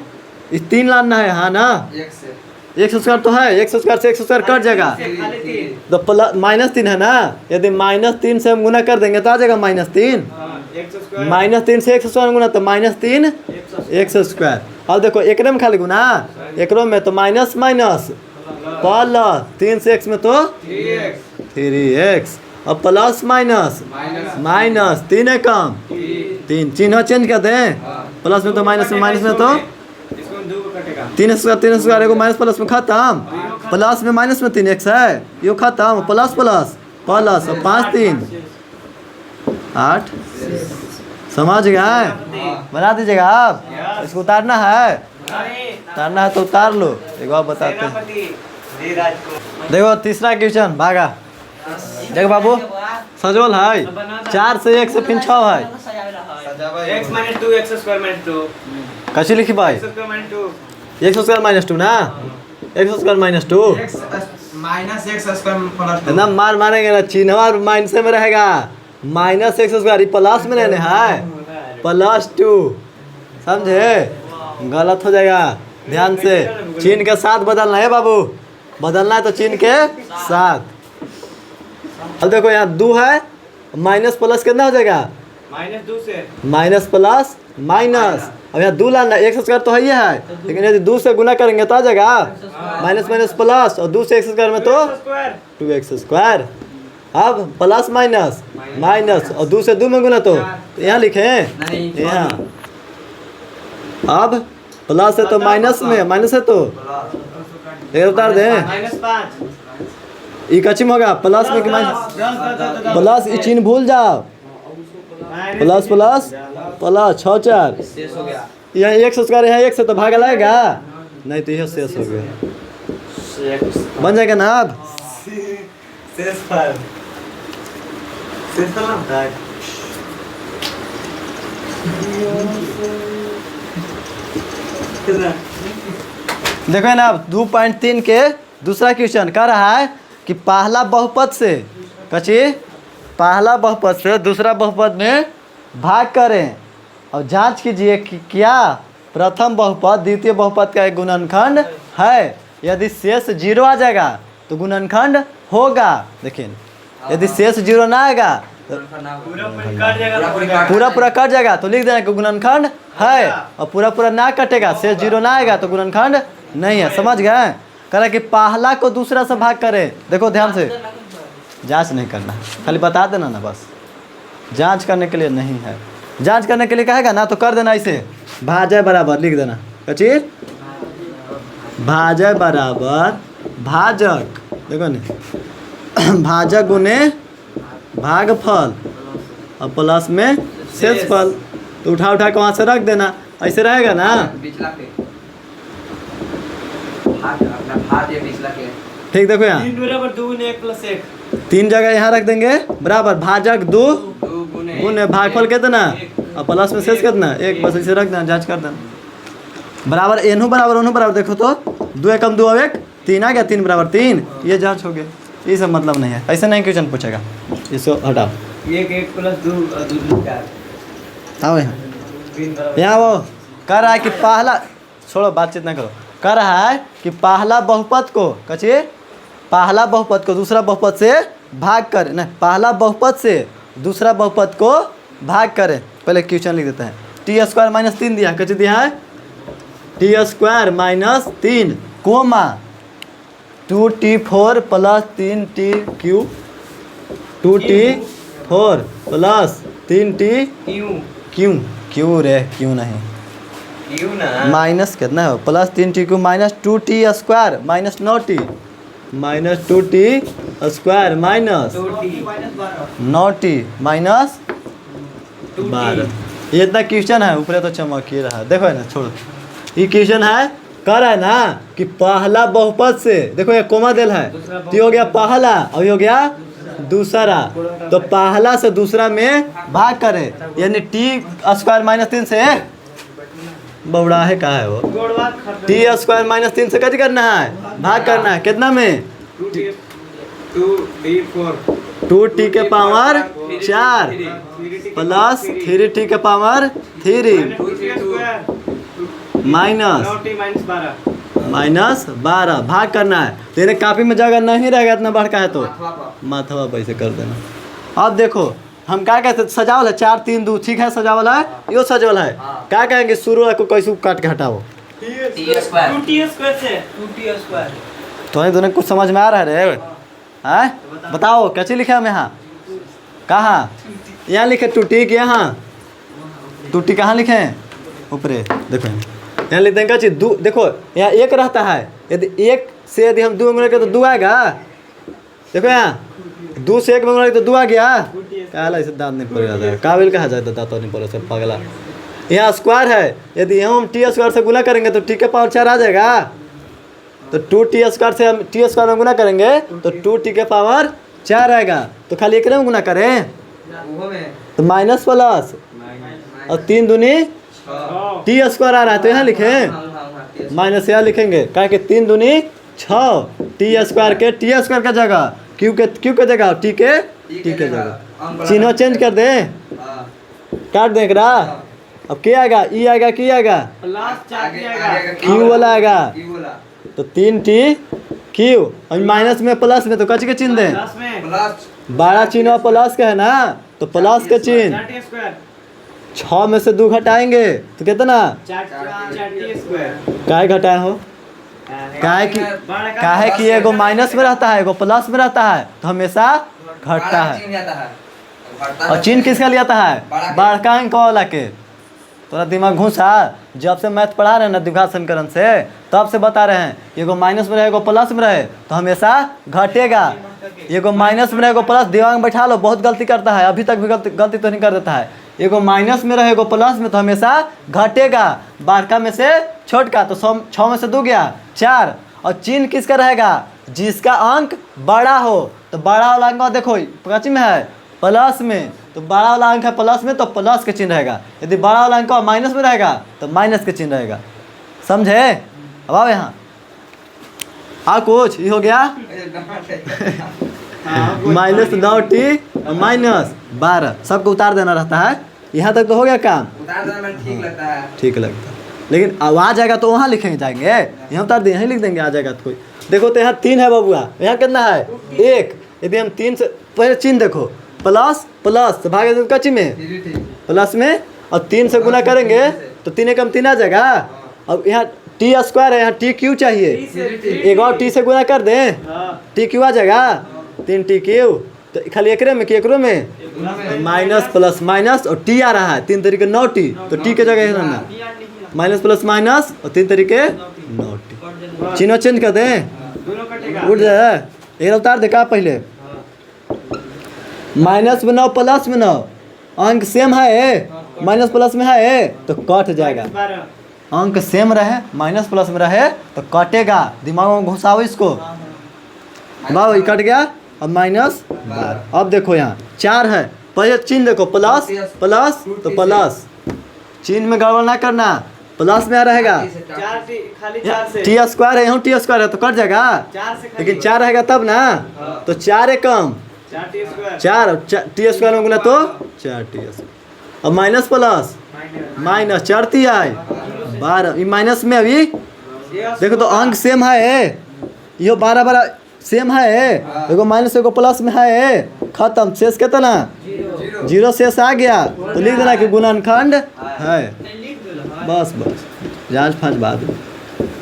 इस 3 लाना है, हाँ ना एक्स स्क्वायर तो है, एक्स स्क्वायर से एक्स स्क्वायर कट जाएगा तो प्लस -3 है ना, यदि -3 से हम गुना कर देंगे तो आ जाएगा -3, -3 से एक्स स्क्वायर गुना तो -3 एक्स स्क्वायर। अब देखो एक में खाली गुना, एक में तो माइनस माइनस प्लस 3 से एक्स में तो 3x, अब प्लस माइनस माइनस 3 है कम 3, चिन्ह चेंज कर दें, प्लस में तो माइनस में तो 3 स्क्वायर एगो माइनस प्लस में खत्म, प्लस में माइनस में 3x है, यो खत्म, प्लस प्लस प्लस 5 3 8, समझ गए। बना दीजिएगा आप, इसको उतारना है, तो उतार लो। एक बार बताते हैं, देखो तीसरा क्वेश्चन भागा, देख बाबू सजोल है 4 से 1 से फिर 6 है x minus 2 x square minus 2 कैसे लिखी भाई x square minus 2 x square minus 2 ना x square minus 2 x minus x square plus 2 ना मारेंगे ना चिन्हवा माइनस में रहेगा माइनस x स्क्वायर प्लस में रहने है +2 समझे गलत हो जाएगा ध्यान से चिन्ह के साथ बदलना है बाबू बदलना है तो चिन्ह के साथ अब देखो यहाँ 2 है माइनस प्लस कितना हो जाएगा माइनस 2 से माइनस प्लस माइनस अब यहाँ 2 लाना x स्क्वायर तो है ही है लेकिन यदि 2 से गुना करेंगे तो आ जाएगा माइनस माइनस प्लस और 2 से x स्क्वायर में तो 2x स्क्वायर अब प्लस माइनस माइनस और 2 से 2 में गुना तो यहाँ लिखे यहाँ अब प्लस है तो माइनस में माइनस है तो ये उतार दे -5 ई कचिम होगा प्लस में कि माइनस प्लस ई चिन्ह भूल जाओ प्लस प्लस प्लस 6 4 शेष हो गया यहाँ 1 स्क्वायर यहाँ 1 से तो भाग लाएगा नहीं तो यह शेष हो गया बन जाएगा ना अब शेष पर ना होता है कितना देखो है ना अब 2.3 के दूसरा क्वेश्चन कह रहा है कि पहला बहुपद से कची पहला बहुपद से दूसरा बहुपद में भाग करें और जांच कीजिए कि क्या प्रथम बहुपद द्वितीय बहुपद का एक गुणनखंड है यदि शेष 0 आ जाएगा तो गुणनखंड होगा देखिए यदि शेष 0 ना आएगा तो पूरा पूरा कट जाएगा तो लिख देना कि गुणनखंड है और पूरा पूरा ना कटेगा शेष 0 ना आएगा तो गुणनखंड नहीं है समझ गए कह रहा है कि पहला को दूसरा से भाग करे देखो ध्यान से जांच नहीं करना खाली बता देना ना बस जांच करने के लिए नहीं है जांच करने के लिए कहेगा ना तो कर देना इसे भाजय बराबर लिख देना कची भाजय बराबर भाजक देखो नहीं भाजक गुने भागफल और प्लस में शेषफल तो उठा उठा के वहाँ से रख देना ऐसे रहेगा ना पिछला पे भाग अपना भाग ये पिछला के ठीक देखो यहाँ 3 बराबर 2 गुने 1 प्लस 1 3 जगह यहाँ रख देंगे बराबर भाजक 2 2 गुने गुने भागफल कितना और प्लस में शेष कितना 1 बस इसे रख देना जांच कर देना बराबर एनहू बराबर देखो तो 2 एकम 2 और 1 3 आ गया 3 बराबर 3 ये जांच हो गया ये सब मतलब नहीं है ऐसे नहीं क्वेश्चन पूछेगा इसको हटाओ 1 प्लस 2 और 2 4 आओ यहाँ वो कह रहा है कि पहला छोड़ो बातचीत ना करो कह रहा है कि पहला बहुपद को कचिए पहला बहुपद को दूसरा बहुपद से भाग करे नहीं पहला बहुपद से दूसरा बहुपद को भाग करे पहले क्वेश्चन लिख देते हैं टी स्क्वायर माइनस 3 दिया कची दिया है T square minus 3 comma 2t4 plus 3t3 2t4 plus 3t क्यों रे क्यों नहीं क्यों ना माइनस कितना है plus 3t minus 2t square minus 9t minus 2t square minus 9t minus 12 ये इतना क्वेश्चन है ऊपर तो चमक ही रहा है देखो है ना छोड़ो ये क्वेश्चन है कह रहा है ना कि पहला बहुपद से देखो ये कोमा दिल है तो ये हो गया पहला और ये हो गया दूसरा तो पहला से दूसरा में भाग करे यानी टी स्क्वायर माइनस 3 से बौड़ा है कहा है वो टी स्क्वायर माइनस 3 से कट करना है भाग करना है कितना में 2t के पावर 4 प्लस 3t के पावर 3 माइनस 12 भाग करना है तेरे कापी में जगह नहीं रहेगा इतना बढ़ का है तो माथवा पैसे कर देना अब देखो हम क्या कहते सजावल है 4 3 2 ठीक है सजावल है यो सजावल है क्या कहेंगे शुरू को कैसे काट के हटाओ तो दोनों कुछ समझ में आ रहा है रे बताओ कैसे लिखे हम यहाँ कहाँ यहाँ लिखे टूटी कि यहाँ टूटी कहाँ लिखे हैं ऊपरे देखो यहाँ लिखते हैं क्या चीज़ देखो यहाँ 1 रहता है यदि 1 से यदि हम 2 में तो 2 आएगा देखो यहाँ 2 से 1 में तो 2 आ गया काला इसे दांत नहीं पड़ेगा काबिल कहा जाए दांत नहीं पड़े सब पगला यहाँ स्क्वायर है यदि हम टी स्क्वायर से गुना करेंगे तो टी के पावर 4 आ जाएगा तो 2t स्क्वायर से हम टी स्क्वायर में गुना करेंगे तो 2t के पावर 4 आएगा तो खाली एक में गुना करें वो में तो माइनस प्लस और 3 दूनी टी स्क्वायर आ रहा है तो यहाँ लिखें माइनस यहाँ लिखेंगे क्या कि 3 दूनी 6 टी स्क्वायर के जगह क्यू के जगह टी के जगह चिन्ह चेंज कर दें काट दें एकरा अब क्या आएगा ई आएगा की आएगा क्यू वाला आएगा तो 3t क्यू और माइनस में प्लस में तो कच के चिन्ह दें 12 चिन्ह प्लस का है ना तो प्लस के चिन्ह 6 में से 2 घटाएंगे तो कितना काहे घटाए हो काहे कि एगो माइनस में रहता है एगो प्लस में रहता है तो हमेशा घटता है और चिन्ह किसका लिया है बड़का अंक वाला के थोड़ा दिमाग घुसा जब से मैथ पढ़ा रहे हैं ना द्विघात समीकरण से तब से बता रहे हैं एगो माइनस में रहे एगो प्लस में रहे तो हमेशा घटेगा एगो माइनस में रहे एगो प्लस दिमाग में बैठा लो बहुत गलती करता है अभी तक भी गलती तो नहीं कर देता है एगो माइनस में रहे एगो प्लस में तो हमेशा घटेगा बड़का में से छोटका तो 6 में से 2 गया 4 और चिन्ह किसका रहेगा जिसका अंक बड़ा हो तो बड़ा वाला अंक देखो कच्ची में है प्लस में तो बड़ा वाला अंक है प्लस में तो प्लस के चिन्ह रहेगा यदि बड़ा वाला अंक माइनस में रहेगा तो माइनस के चिन्ह रहेगा समझे अब आओ यहाँ कुछ ये हो गया -9t और -12 सबको उतार देना रहता है यहाँ तक तो हो गया काम उतार देना में ठीक लगता है लेकिन आवाज आएगा तो वहाँ लिखेंगे जाएंगे यहाँ उतार दें यहीं लिख देंगे आ जाएगा तो कोई देखो तो यहाँ 3 है बबुआ यहाँ कितना है 1 यदि हम 3 से पहले चिन्ह देखो प्लस तो भागे कच्ची में प्लस में और 3 से गुना करेंगे तो 3 एकम 3 आ जाएगा अब यहाँ टी स्क्वायर है यहाँ टी क्यू चाहिए एक और टी से गुना कर दें टी क्यू आ जाएगा 3t क्यू तो खाली एकरे में कि एकरो में तो माइनस प्लस माइनस और टी आ रहा है 3 तरीके 9t तो टी के जगह ना माइनस प्लस माइनस और 3 तरीके 9t चिन्ह चेंज कर दें उठ जाए एक उतार दे का पहले माइनस में 9 प्लस में 9 अंक सेम है माइनस प्लस में है तो कट जाएगा अंक सेम रहे माइनस प्लस में रहे तो कटेगा दिमाग में घुसाओ इसको वाह ये कट गया अब -12 अब देखो यहाँ 4 है पहले चिन्ह देखो प्लस तो प्लस चिन्ह में गड़बड़ ना करना प्लस में आ रहेगा टी स्क्वायर है यहाँ टी स्क्वायर है तो कट जाएगा लेकिन 4 रहेगा तब ना तो 4 एकम 4 टी स्क्वायर में गुना तो 4t अब माइनस प्लस माइनस 4t आए 12 ये माइनस में अभी देखो तो अंक सेम है यो 12 सेम है एगो माइनस एगो प्लस में है खत्म शेष कितना 0 शेष आ गया तो लिख देना कि गुणनखंड है बस जांच फांच बात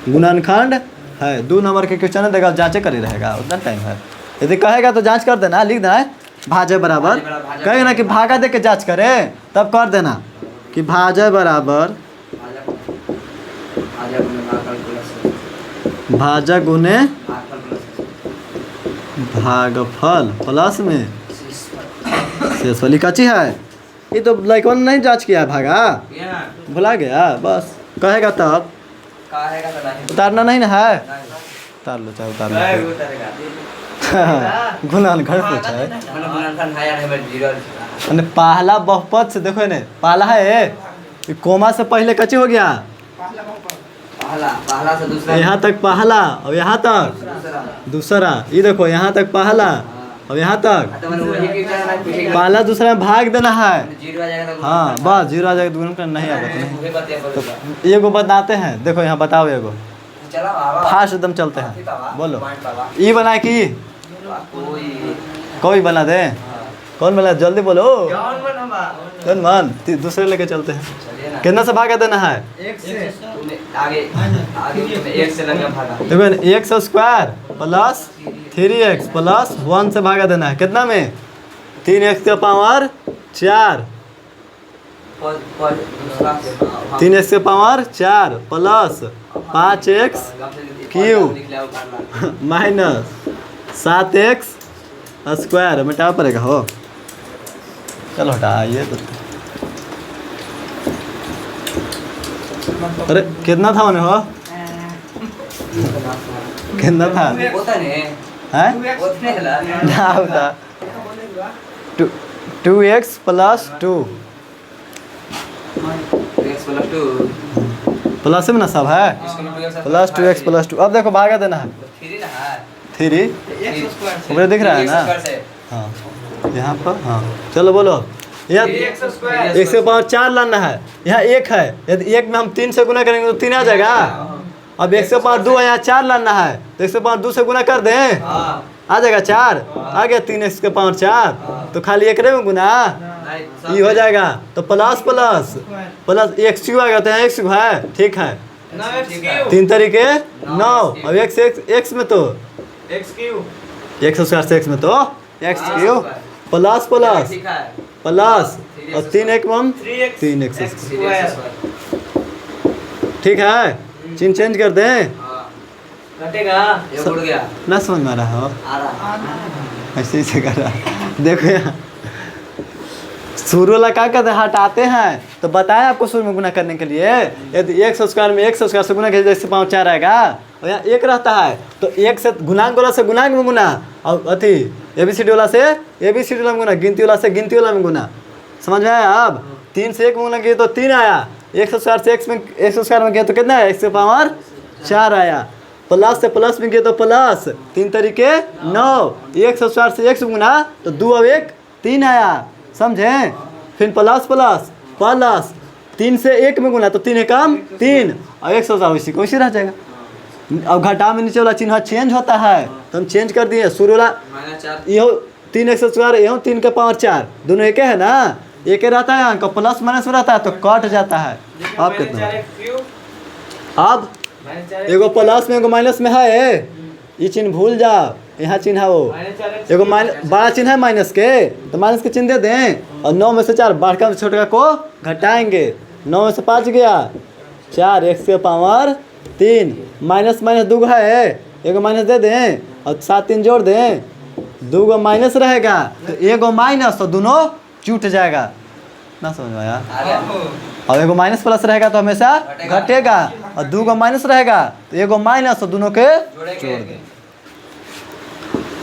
गुणनखंड है 2 नंबर के क्वेश्चन देगा जांचे कर ही रहेगा उतना टाइम है यदि कहेगा तो जांच कर देना लिख देना है भाज्य बराबर कहेगा ना कि भागा दे के जांच करें तब कर देना कि भाज्य बराबर भाज्य गुने भागफल प्लस में शेष वाली कच्ची है ये तो लाइकवन नहीं जांच किया है भागा भुला गया बस कहेगा तब उतारना नहीं ना है उतार लो चाहे उतारना गुणन घर पूछा है पहला बहुपद से देखो ने पहला है कोमा से पहले कच्ची हो गया पहला से दूसरा यहाँ तक पहला और यहाँ तक दूसरा ये देखो यहाँ तक पहला और यहाँ तक पहला दूसरा में भाग देना है हाँ बस 0 आ जाएगा दूर का नहीं आएगा तो नहीं एगो बताते हैं देखो यहाँ बताओ एगो फास्ट एकदम चलते हैं बोलो ये बनाए कि कोई बना दे कौन बना जल्दी बोलो कौन मन दूसरे लेके चलते हैं कितना से भागा देना है आगे एक से लगा भागा देखो x square plus 3x plus 1 से भागा देना है कितना में 3x के पावर 4 3x के power 4 plus 5x cube minus 7x square मिटाना पड़ेगा हो चलो हटा ये तो अरे कितना था उन्हें हो कितना था हैं उतने ला ना होता 2x plus 2 2x plus 2 plus में ना सब है प्लस 2x प्लस 2। अब देखो भागा देना है 3 ना है 3 x स्क्वायर से ऊपर दिख रहा है ना? हाँ यहाँ पर हाँ चलो बोलो यहाँ 3x स्क्वायर एक से पावर 4 लाना है, यहाँ 1 है, यदि 1 में हम 3 से गुना करेंगे तो 3 आ जाएगा। अब 1 से पावर 2 है, यहाँ 4 लाना है तो 1 से पावर 2 से गुना कर दें हां आ जाएगा 4, आ गया 3x के पावर 4 तो खाली 1 में गुना ये हो जाएगा तो plus plus plus x q आ गया तो यहाँ x है ठीक है 3 तरीके 9। अब x में तो x स्क्वायर से x में तो x क्यू प्लस प्लस ठीक है प्लस और 3 1 में 3x ठीक है चिन्ह चेंज कर दें हां घटेगा ये उड़ गया ना समझ में आ रहा हो आ रहा ऐसे ही से कर रहा देखो यहाँ शुरू वाला क्या कहते हैं हटाते हैं तो बताएं आपको शुरू में गुना करने के लिए यदि 1 स्क्वायर में 1 स्क्वायर से गुना कीजिए इससे पाँव 4 आएगा और यहाँ 1 रहता है तो 1 से गुणांक वाला से गुणांक में गुना और अथी ABCD वाला से ABCD वाला में गुना गिनती वाला से गिनती वाला में गुना समझ में आया। अब 3 से 1 में गुना किए तो 3 आया, 1 स्क्वायर से x स्क्वायर में किया तो कितना है 1 से पावर 4 आया, प्लस से प्लस में किए तो प्लस 3 तरीके 9, 1 स्क्वायर से 1 गुना तो 2 और 1 3 आया समझे। फिर प्लस प्लस प्लस 3 से 1 में गुना तो 3 कम 3 और 1 स्क्वायर उसी को उसी रह जाएगा। अब घटा में नीचे वाला चिन्ह चेंज होता है तो हम चेंज कर दिए शुरू वाला -4 यो 3x स्क्वायर यो 3 के पावर 4 दोनों एक है ना, एक ही रहता है अंक प्लस माइनस में रहता है तो कट जाता है। अब कितना अब एगो प्लस में एगो माइनस में है ये चिन्ह भूल जाओ, यहाँ चिन्ह है वो एगो बड़ा चिन्ह है माइनस के तो माइनस के चिन्ह दे दें और 9 में से 4 बड़का में छोटे को घटाएंगे 9 में से 5 गया 4 x के पावर 3 माइनस माइनस 2 है एगो माइनस दे दें और 7 3 जोड़ दें 2 गो माइनस रहेगा तो एगो माइनस तो दोनों छूट जाएगा ना समझ में आया। आ गया और एगो माइनस प्लस रहेगा तो हमेशा घटेगा और 2 गो माइनस रहेगा तो एगो माइनस तो दोनों के जोड़ेंगे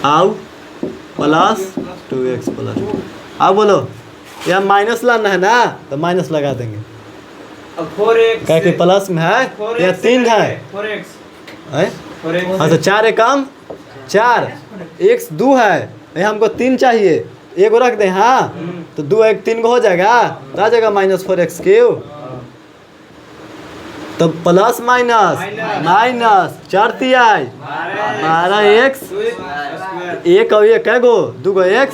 आओ प्लस 2x प्लस आओ बोलो यहाँ माइनस लाना है ना तो माइनस लगा देंगे अब 4x क्या कि प्लस में है यहाँ 3 है 4x हैं? हाँ तो 4 कम 4 x 2 है यहाँ हमको 3 चाहिए एगो रख दें हाँ तो 2 1 3 गो हो जाएगा तो आ जाएगा -4x क्यू तो प्लस माइनस माइनस 4 तिहाई 12x एक और एक है गो 2 गो x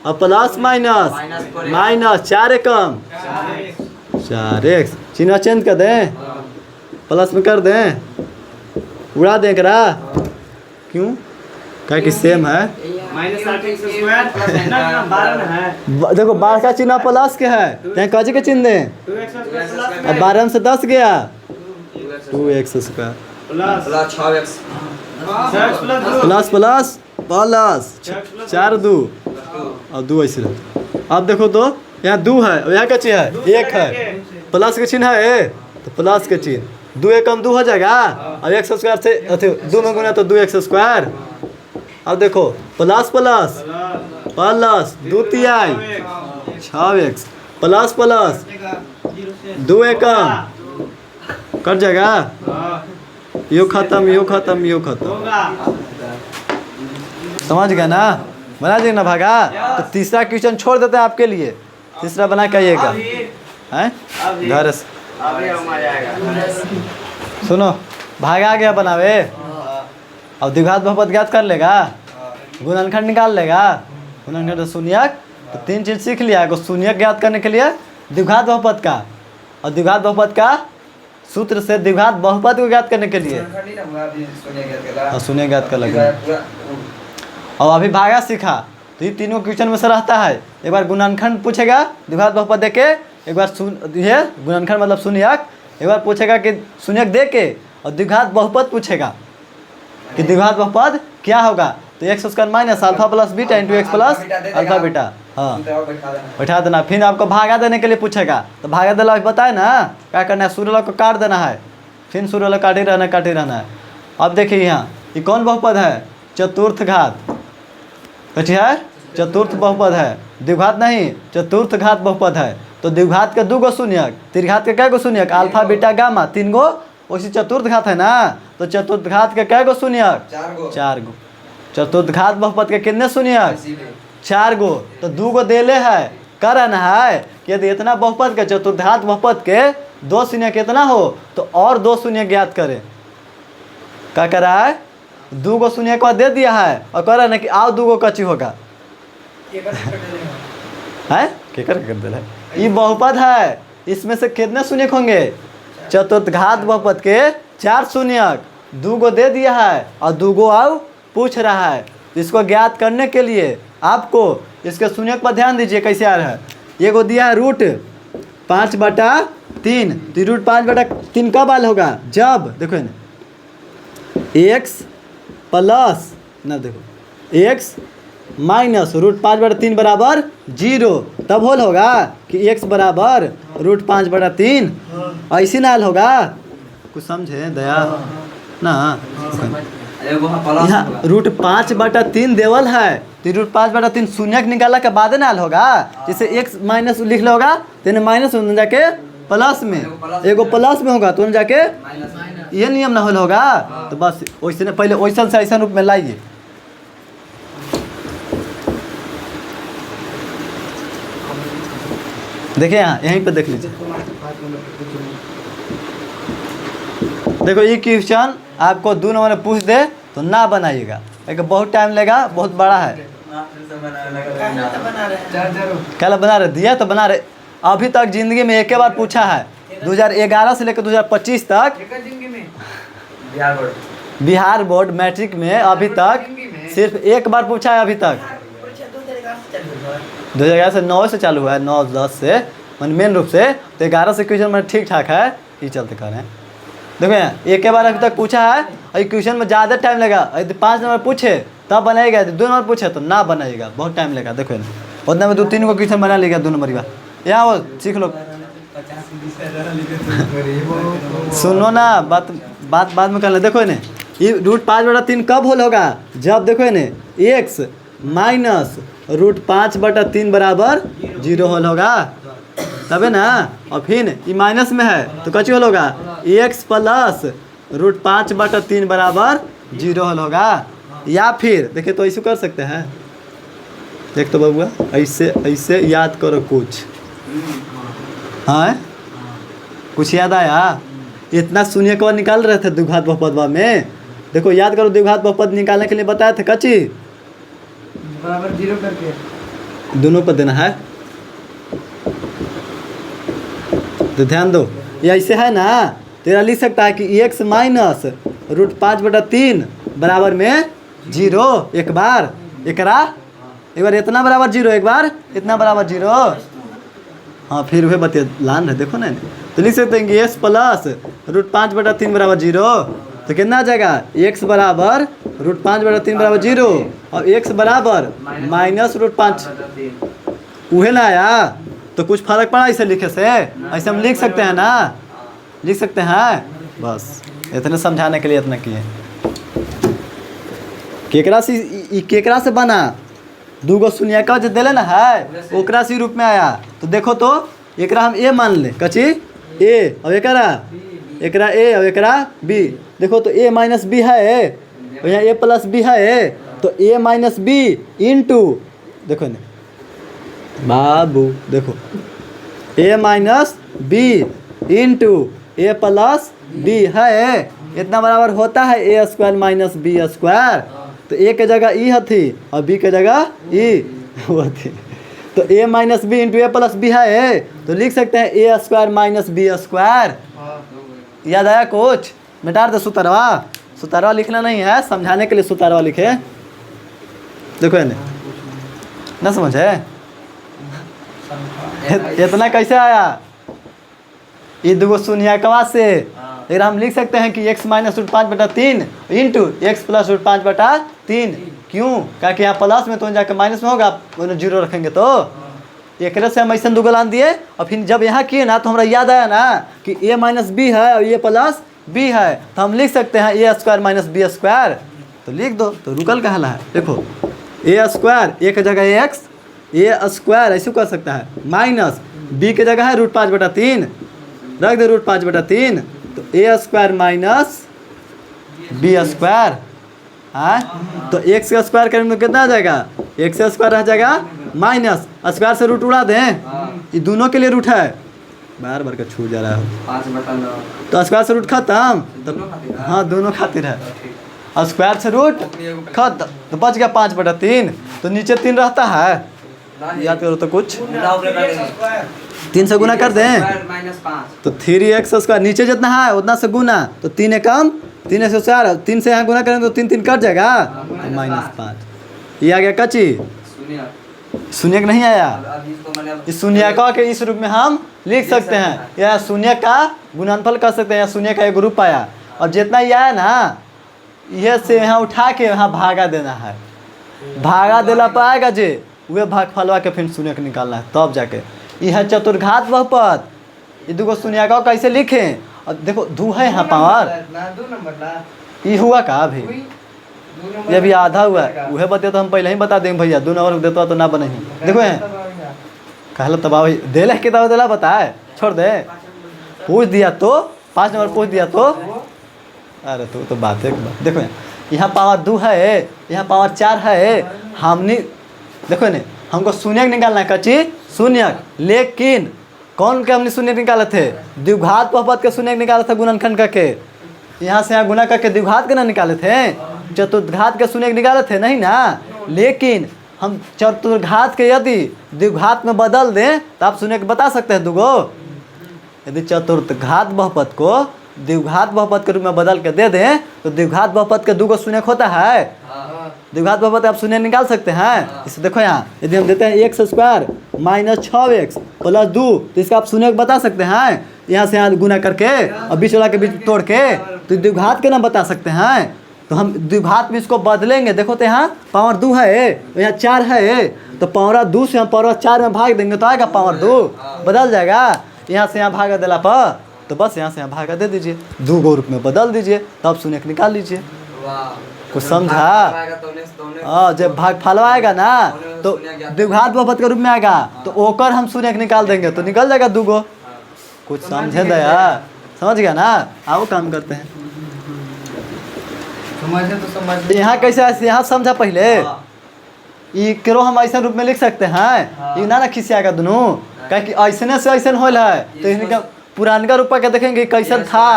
और प्लस माइनस माइनस 4 कम 4x चिन्ह चेंज कर दें प्लस में कर दें उड़ा दें करा क्यों क्या कि सेम है -8x स्क्वायर ना 12 है देखो 12 का चिन्ह प्लस के है यहाँ कजी के चिन्ह दें 2x स्क्वायर अब 12 में से 10 गया 2x square plus 6x 6x plus plus plus plus 4 2 और 2 ऐसे रहता। अब देखो तो यहाँ 2 है और यहाँ का चिन्ह है 1 है प्लस के चिन्ह है तो प्लस के चिन्ह 2 कम 2 हो जाएगा और x स्क्वायर से अथी 2 में गुना तो 2x स्क्वायर। अब देखो प्लस प्लस प्लस 2 तिहाई 6x प्लस प्लस 2 कम कट जाएगा यो खत्म यो खत्म यो खत्म होगा समझ गया ना बना देंगे ना भागा। तो तीसरा क्वेश्चन छोड़ देते हैं आपके लिए, तीसरा बना के आइएगा हैं घर से। अभी हम आ जाएगा सुनो भागा गया बनावे अब द्विघात बहुपद ज्ञात कर लेगा गुणनखंड निकाल लेगा गुणनखंड शून्यक तो 3 चीज सीख लिया एगो शून्यक ज्ञात करने के लिए द्विघात बहुपद का और द्विघात बहुपद का सूत्र से द्विघात बहुपद को ज्ञात करने के लिए और शून्य ज्ञात कर लगा। और अभी भागा सीखा तो ये तीनों क्वेश्चन में से रहता है। एक बार गुणनखंड पूछेगा द्विघात बहुपद दे के, एक बार ये गुणनखंड मतलब शून्यक, एक बार पूछेगा कि शून्यक दे के और द्विघात बहुपद पूछेगा कि द्विघात बहुपद क्या होगा तो x square minus alpha plus beta into x plus alpha beta हाँ बैठा देना। फिर आपको भागा देने के लिए पूछेगा तो भागा देना बताए ना क्या करना है, सूर्य को काट देना है फिर सूर्य काट ही रहना है। अब देखिए यहाँ ये कौन बहुपद है चतुर्थ घात कथी है, चतुर्थ बहुपद है, द्विघात नहीं, चतुर्थ घात बहुपद है। तो द्विघात के 2 गो शून्यक, त्रिघात के कै गो शून्यक, अल्फा बीटा गामा 3 गो, वैसे चतुर्थ घात है ना, तो चतुर्थ घात के कै गो शून्यक, 4 गो। चतुर्थ घात बहुपद के कितने शून्यक, 4 गो। तो 2 गो देले है, कारण है कि यदि इतना बहुपद के चतुर्धात बहुपद के 2 शून्य कितना हो तो और 2 शून्य ज्ञात करे। क्या कर रहा है, 2 गो शून्य को दे दिया है और कह रहा है ना कि आओ 2 गो कच्ची होगा है, केकर कर दे रहा है। ये बहुपद है, इसमें से कितने शून्यक होंगे, चतुर्धात बहुपद के 4 शून्यक, 2 गो दे दिया है और 2 गो आओ पूछ रहा है। इसको ज्ञात करने के लिए आपको इसके शून्यक पर ध्यान दीजिए कैसे आ रहा है। ये को दिया है √5/3, तो √5/3 कब आल होगा, जब देखो ना x प्लस ना देखो x माइनस √5/3 बराबर 0, तब होल होगा कि x बराबर √5/3, ऐसे ना हाल होगा। कुछ समझे दया ना, यहाँ √5/3 देवल है, तो √5/3 शून्यक निकाला के बाद ना होगा, जैसे x माइनस लिख लो होगा तो माइनस में जाके प्लस में, एगो प्लस में होगा तो जाके ये नियम ना होगा। तो बस वैसे ने पहले वैसा से ऐसा रूप में लाइए। देखिए यहाँ यहीं पे देख लीजिए, देखो ये क्वेश्चन आपको 2 नंबर में पूछ दे तो ना बनाइएगा, एक बहुत टाइम लेगा, बहुत बड़ा है। कल बना रहे दिया तो बना रहे, अभी तक जिंदगी में एक बार पूछा है, 2011 से लेकर 2025 तक बिहार बोर्ड मैट्रिक में अभी तक सिर्फ एक बार पूछा है। अभी तक 2011 से 9 से चालू हुआ है, 9-10 से मेन रूप से, तो 11 से क्वेश्चन में ठीक ठाक है, ये चलते कर रहे हैं। देखो यहाँ एक बार अभी तक पूछा है और क्वेश्चन में ज़्यादा टाइम लगा, यदि 5 नंबर पूछे तब बनाएगा, यदि 2 नंबर पूछे तो ना बनाएगा, बहुत टाइम लगा। देखो ना उतना में 2-3 को क्वेश्चन बना लेगा 2 नंबर का, यहाँ वो सीख लो। सुनो ना, बाद में कर ले। देखो ने ये √5/3 कब होल होगा, जब देखो ने x माइनस √5/3 बराबर 0 होल होगा, तबे ना। और फिर ये माइनस में है तो कच्ची होल होगा, x प्लस √5/3 बराबर 0 होल होगा। या फिर देखिए तो ऐसे कर सकते हैं, देख तो बबुआ ऐसे याद करो कुछ, हाँ कुछ याद आया। इतना शून्य कब निकाल रहे थे द्विघात बहुपद में, देखो याद करो, द्विघात बहुपद निकालने के लिए बताया था कच्ची बराबर 0 करके दोनों पर देना है, तो ध्यान दो। ये ऐसे है ना, तेरा लिख सकता है कि x माइनस √5/3 बराबर में 0, एक बार एक बार इतना बराबर 0, एक बार इतना बराबर 0। हाँ फिर वह बतिया लान रहे, देखो ना, तो लिख सकते हैं कि x प्लस √5/3 बराबर 0, तो कितना आ जाएगा, x बराबर √5/3 बराबर 0 और x बराबर माइनस √5, वह ना आया तो कुछ फर्क पड़ा इसे लिखे से, ऐसे हम लिख सकते हैं ना, लिख सकते हैं। बस इतने समझाने के लिए इतना किए। केकरा से बना, 2 गो शून्य का जो दिले ना है ओकरा से रूप में आया। तो देखो तो एकरा हम a मान ले, कची a और एकरा a और एकरा b। देखो तो a माइनस b है और यहाँ a प्लस b है, तो a माइनस b इंटू, देखो ना बाबू, देखो a minus b into a plus b है, इतना बराबर होता है a² माइनस b²। तो a के जगह e हथी और b के जगह e होती, तो a minus b into a plus b है, तो लिख सकते हैं a² माइनस b²। याद आया कुछ, मिटा दो सुतारवा लिखना नहीं है, समझाने के लिए सुतारवा लिखे। देखो ना समझे, इतना कैसे आया, ये 2 गो शून्यकवा से अगर हम लिख सकते हैं कि x minus √5/3 into x plus √5/3। क्यों, क्या कि यहाँ प्लस में तो जाकर माइनस में होगा, 0 रखेंगे तो एक से हम ऐसा 2 गो लान दिए। और फिर जब यहाँ किए ना तो हमारा याद आया ना कि a माइनस b है और a प्लस b है, तो हम लिख सकते हैं a² माइनस b²। तो तो लिख दो, तो रुकल कहला है। देखो ए स्क्वायर, ए की जगह एक्स, ए स्क्वायर ऐसे कर सकता है, माइनस बी की जगह है √5/3, रख दे √5/3, तो ए स्क्वायर माइनस बी स्क्वायर है। तो एक्स का स्क्वायर करेंगे तो कितना आ जाएगा, एक्स का स्क्वायर रह जाएगा माइनस स्क्वायर से रूट उड़ा दें, ये दोनों के लिए रूट है, बार बार का छूट जा रहा है। 5/9 तो स्क्वायर से रूट खत्म, तो हाँ दोनों खातिर है, और स्क्वायर से रूट खत्म, तो बच गया 5/3, तो नीचे 3 रहता है, याद करो तो कुछ 3 से गुना कर दें, -5 तो 3x स्क्वायर नीचे जितना है उतना से गुना, तो 3 एकम 3 से 4, 3 से यहाँ गुना करेंगे तो 3 3 कट जाएगा, तो -5 ये आ गया कच्ची शून्य नहीं आया। इस शून्य का के इस रूप में हम लिख सकते हैं, या शून्य का गुणनफल कर सकते हैं, या शून्य का एक ग्रुप आया, और जितना ये आया ना ये से यहाँ उठा के यहाँ भागा देना है, भागा देला पाएगा जे वे भागफलवा के फिर शून्य के निकालना है, तब जाके यह चतुर्घात बहुपद, ये दूगो शून्य का कैसे लिखें। और देखो दू है यहाँ पावर, ये हुआ का अभी, ये भी आधा हुआ है, वह बते तो हम पहले ही बता देंगे भैया, 2 नंबर देता तो ना बने ही। देखो कहला तबाह दे ले किताब दिला बताए, छोड़ दे, पूछ दिया तो 5 नंबर पूछ दिया तो, अरे तो बात है। देखो यहाँ पावर 2 है, यहाँ पावर 4 है, हमने देखो ने हमको शून्य निकालना है कच्ची शून्य, लेकिन कौन के हमने शून्य निकाले थे, द्विघात बहुपद के शून्य निकाले थे गुणनखंड करके, यहाँ से यहाँ गुना करके द्विघात के ना निकाले थे, चतुर्घात के शून्य निकाले थे नहीं ना, लेकिन हम चतुर्घात के यदि द्विघात में बदल दें तो आप शून्य बता सकते हैं दूगो। यदि चतुर्घात बहुपद को द्विघात बहुपद के रूप में बदल के दे दें तो द्विघात बहुपद के दूगो शून्य होता है, द्विघात बहुपद आप शून्य निकाल सकते हैं। इसे देखो यहाँ यदि हम देते हैं x square minus 6x plus 2, तो इसका आप शून्य बता सकते हैं, यहाँ से यहाँ गुना करके और बीच वाला के बीच तोड़ के, तो द्विघात के नाम बता सकते हैं। तो हम द्विघात में इसको बदलेंगे, देखो तो यहाँ पावर 2 है, यहाँ 4 है, तो पावर 2 से हम पावर 4 में भाग देंगे तो आएगा पावर 2, बदल जाएगा, यहाँ से यहाँ भागा देला पर, तो बस यहाँ से यहाँ भागा दे दीजिए, 2 गो रूप में बदल दीजिए, तब शून्य निकाल लीजिए। कुछ समझा? हाँ, जब भागफल आएगा ना तो द्विघात बहुपद के रूप में आएगा, तो ओकर हम शून्य निकाल देंगे तो निकल जाएगा 2 गो। कुछ समझे दया, समझ गया ना? आओ काम करते हैं। यहाँ कैसे यहाँ समझा पहले, ये करो हम ऐसा रूप में लिख सकते हैं, ये ना खिसियागा दोनों, क्या कि ऐसने से ऐसा होल है, तो इनका पुरानका रूपा के देखेंगे कैसन था,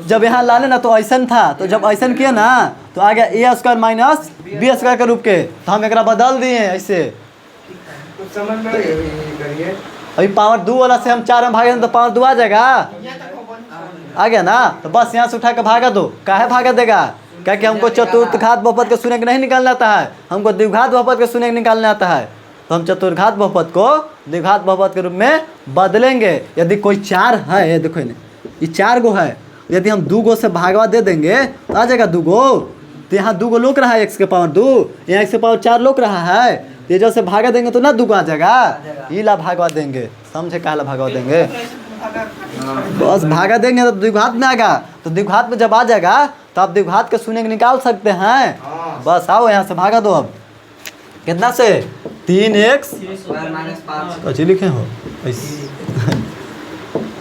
जब यहाँ लाने ना तो ऐसन था, तो जब ऐसन किया ना तो आ गया ए स्क्वायर माइनस बी स्क्वायर के रूप के, तो हम एक बदल दिए ऐसे। अभी पावर 2 वाला से हम 4 में भागे तो पावर 2 आ जाएगा, आ गया ना, तो बस यहाँ से उठा के भागा दो, काहे भागा देगा, क्या कि हमको चतुर्घात बहुपद के शून्य नहीं निकालना आता है, हमको द्विघात बहुपद के शून्य निकालना आता है, तो हम चतुर्घात बहुपद को द्विघात बहुपद के रूप में बदलेंगे। यदि कोई 4 है, देखो ये 4 गो है, यदि हम 2 गो से भागवा दे देंगे तो आ जाएगा 2 गो, तो यहाँ 2 गो लोक रहा है x के पावर 2, यहाँ x के पावर 4 लोक रहा है, तो ये जब से भागा देंगे तो ना 2 गो आ जाएगा, ये ला भागवा देंगे, समझे काला भागवा देंगे, बस भागा देंगे तो द्विघात में आएगा, तो द्विघात में जब आ जाएगा तो आप द्विघात के शून्य निकाल सकते हैं। बस आओ यहाँ से भागा दो, अब कितना से 3x अच्छी लिखे हो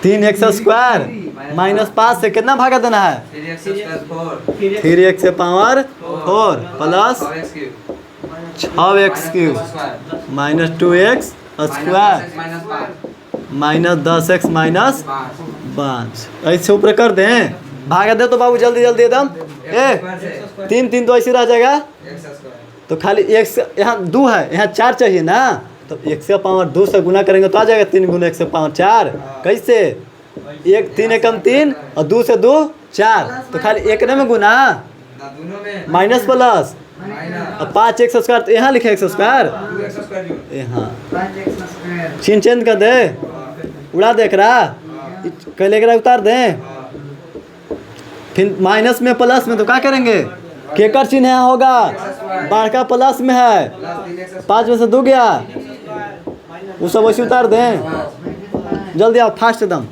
3x स्क्वायर माइनस 5 से कितना भागा देना है, 3x से power 4 plus 6x³ minus 2x square minus 10x minus 5, ऐसे ऊपर कर दें, भागा दे तो बाबू जल्दी जल्दी एकदम, 3 तो ऐसे रह जाएगा, तो खाली x यहाँ 2 है, यहाँ 4 चाहिए ना, तो x से पावर 2 से गुना करेंगे तो आ जाएगा 3 गुना x से पावर 4, कैसे 3 एकम 3 और 2 से 2 4, तो खाली एक में गुना माइनस प्लस और 5x स्क्वायर, तो यहाँ लिखे x स्क्वायर, यहाँ छीन चेंज कर दे, उड़ा दे करा, कैले करा उतार दें, फिर माइनस में प्लस में तो क्या करेंगे, केकर चिन्ह यहाँ होगा, बारका प्लस में है, 5 में से 2 गया, वो सब वैसे उतार दें, जल्दी आओ फास्ट एकदम,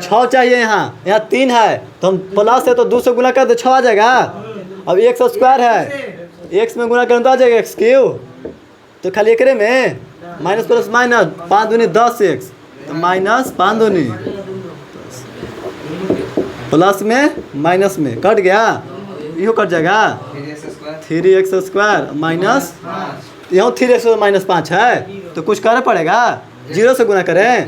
6 चाहिए यहाँ 3 है, तो हम प्लस है तो 2 से गुना कर दे 6 आ जाएगा, अब एक्स स्क्वायर है, एक्स में गुना करें तो आ जाएगा एक्स क्यू, तो खाली एकरे में माइनस प्लस माइनस 5 दूनी 10 एक्स, तो माइनस 5 दूनी प्लस में माइनस में कट गया, यो कट जाएगा 3x स्क्वायर माइनस, यहाँ 3x माइनस 5 है तो कुछ करना पड़ेगा, 0 से गुना करें,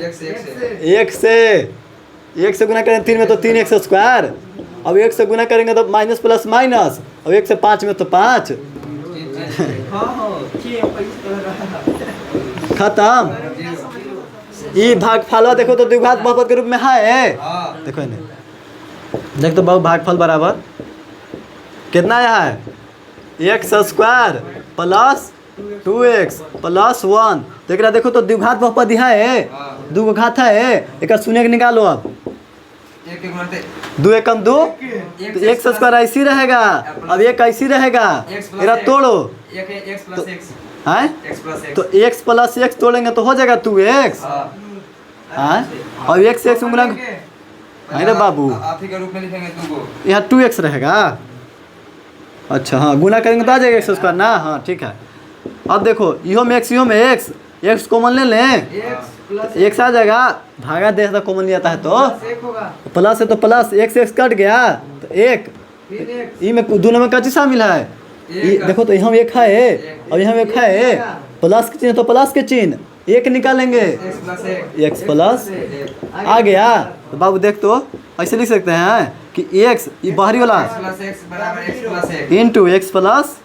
एक से गुना करें 3 में तो 3x स्क्वायर, अब 1 से गुना करेंगे तो माइनस प्लस माइनस, अब 1 से 5 में तो 5, खत्म। ये भागफल देखो तो द्विघात बहुपद के रूप में है, देखो इन्हें देख तो बहु भागफल बराबर कितना आया है, x square plus 2x plus 1, तो एक देखो तो द्विघात बहुपद यहाँ है, दो गो घात है, एक शून्य के निकालो, अब 2 एकम 2, तो एक्स स्क्वायर ऐसी रहेगा, अब एक ऐसी रहेगा, मेरा तोड़ो है, तो x प्लस x तोड़ेंगे तो हो जाएगा 2x, और x से x गुना, अरे बाबू यहाँ 2x रहेगा, अच्छा हाँ गुना करेंगे तो आ जाएगा एक्स स्क्वायर ना, हाँ ठीक है। अब देखो इहो में x कॉमन ले लें, x आ जाएगा, भागा दे तो कॉमन लिया है तो प्लस है तो प्लस, x कट गया तो 1, ई में दोनों में कच्ची शामिल है, देखो तो यहाँ एक है और यहाँ एक है, प्लस के चिन्ह तो प्लस के चिन्ह, एक निकालेंगे x प्लस आ गया, तो बाबू देख तो ऐसे लिख सकते हैं कि x ये बाहरी वाला इंटू एक्स प्लस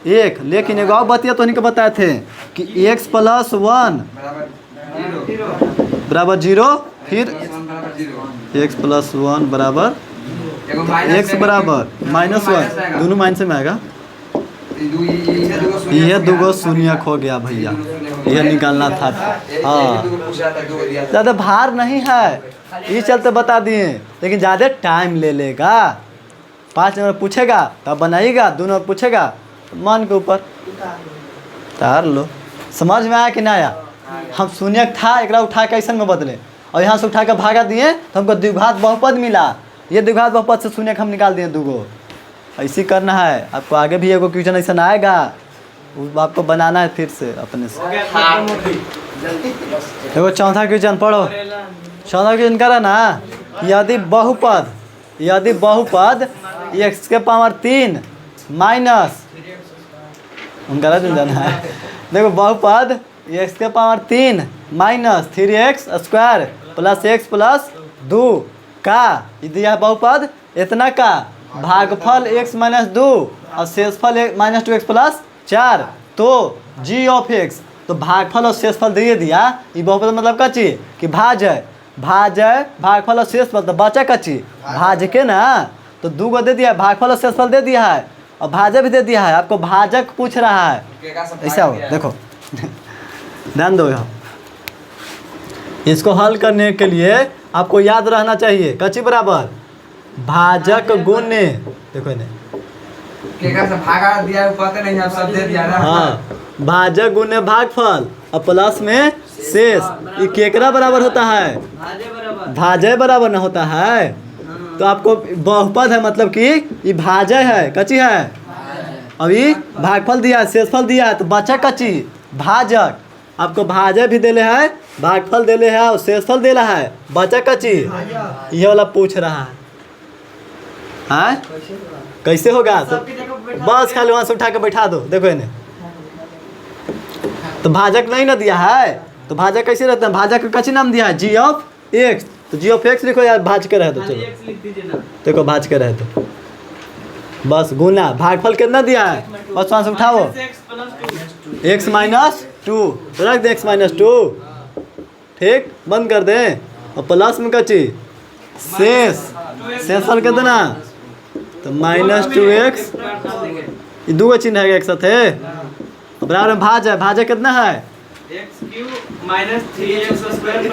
1, लेकिन एक और बतिया तो नहीं बताए थे कि x प्लस 1 बराबर 0, फिर x प्लस 1 बराबर x बराबर माइनस 1, दोनों माइनस में आएगा, यह दुगो शून्य हो गया भैया, यह निकालना था। हाँ ज़्यादा भार नहीं है, ये चलते बता दिए, लेकिन ज़्यादा टाइम ले लेगा, 5 नंबर पूछेगा तब बनाइएगा, 2 नंबर पूछेगा मन के ऊपर तार लो। समझ में आया कि नहीं आया? हम शून्य था एक उठा के ऐसा में बदले और यहाँ से उठा के भागा दिए तो हमको द्विघात बहुपद मिला, ये द्विघात बहुपद से शून्य हम निकाल दिए दूगो, ऐसी करना है आपको। आगे भी एगो क्वेश्चन ऐसा आएगा, वो आपको बनाना है फिर से अपने से। देखो चौथा क्वेश्चन पढ़ो, चौथा क्वेश्चन करा ना, यदि बहुपद x के पावर 3 माइनस उनका जाना है, देखो बहुपद x के power 3 minus 3x square plus x plus 2 का यदि यह बहुपद इतना का भागफल x माइनस 2 और शेषफल माइनस 2x प्लस 4, तो g ऑफ x, तो भागफल और शेषफल दे दिया, ये बहुपद मतलब का चीज कि भाजय भागफल और शेषफल, तो बचा का चीज भाज के ना, तो 2 गो दे दिया, भागफल और शेषफल दे दिया है और भाजक भी दे दिया है, आपको भाजक पूछ रहा है, ऐसा हो देखो ध्यान दो। यहाँ इसको हल करने के लिए आपको याद रहना चाहिए कच्ची बराबर भाजक गुण्य, देखो इन्हें भागा दिया पता नहीं, सब दे दिया ना। हाँ भाजक गुण्य भागफल और प्लस में शेष, ये केकरा बराबर होता है, भाजय बराबर ना होता है, तो आपको बहुपद है मतलब कि ये भाजय है, कच्ची है, अभी भागफल दिया है शेषफल दिया है, तो बचा कच्ची भाजक, आपको भाजय भी देले है, भागफल देले है और शेषफल देला है, बचा कच्ची, ये वाला पूछ रहा है। हाँ कैसे होगा, तो बस खाली वहाँ से उठा के बैठा दो, देखो इन्हें तो भाजक नहीं ना दिया है, तो भाजक कैसे रहता है, भाजक का कच्ची नाम दिया है g ऑफ x, तो g ऑफ x लिखो यार, भाज के रहे तो चलो देखो भाज के रहे तो बस गुना, भागफल कितना दिया है बस वहाँ से उठाओ x माइनस 2, तो रख दे x माइनस 2, ठीक बंद कर दे, और प्लस में कच्ची शेषफल कितना, तो माइनस 2x, ये 2 चिन्ह है एक साथ है, बराबर में भाजय कितना है minus 3x square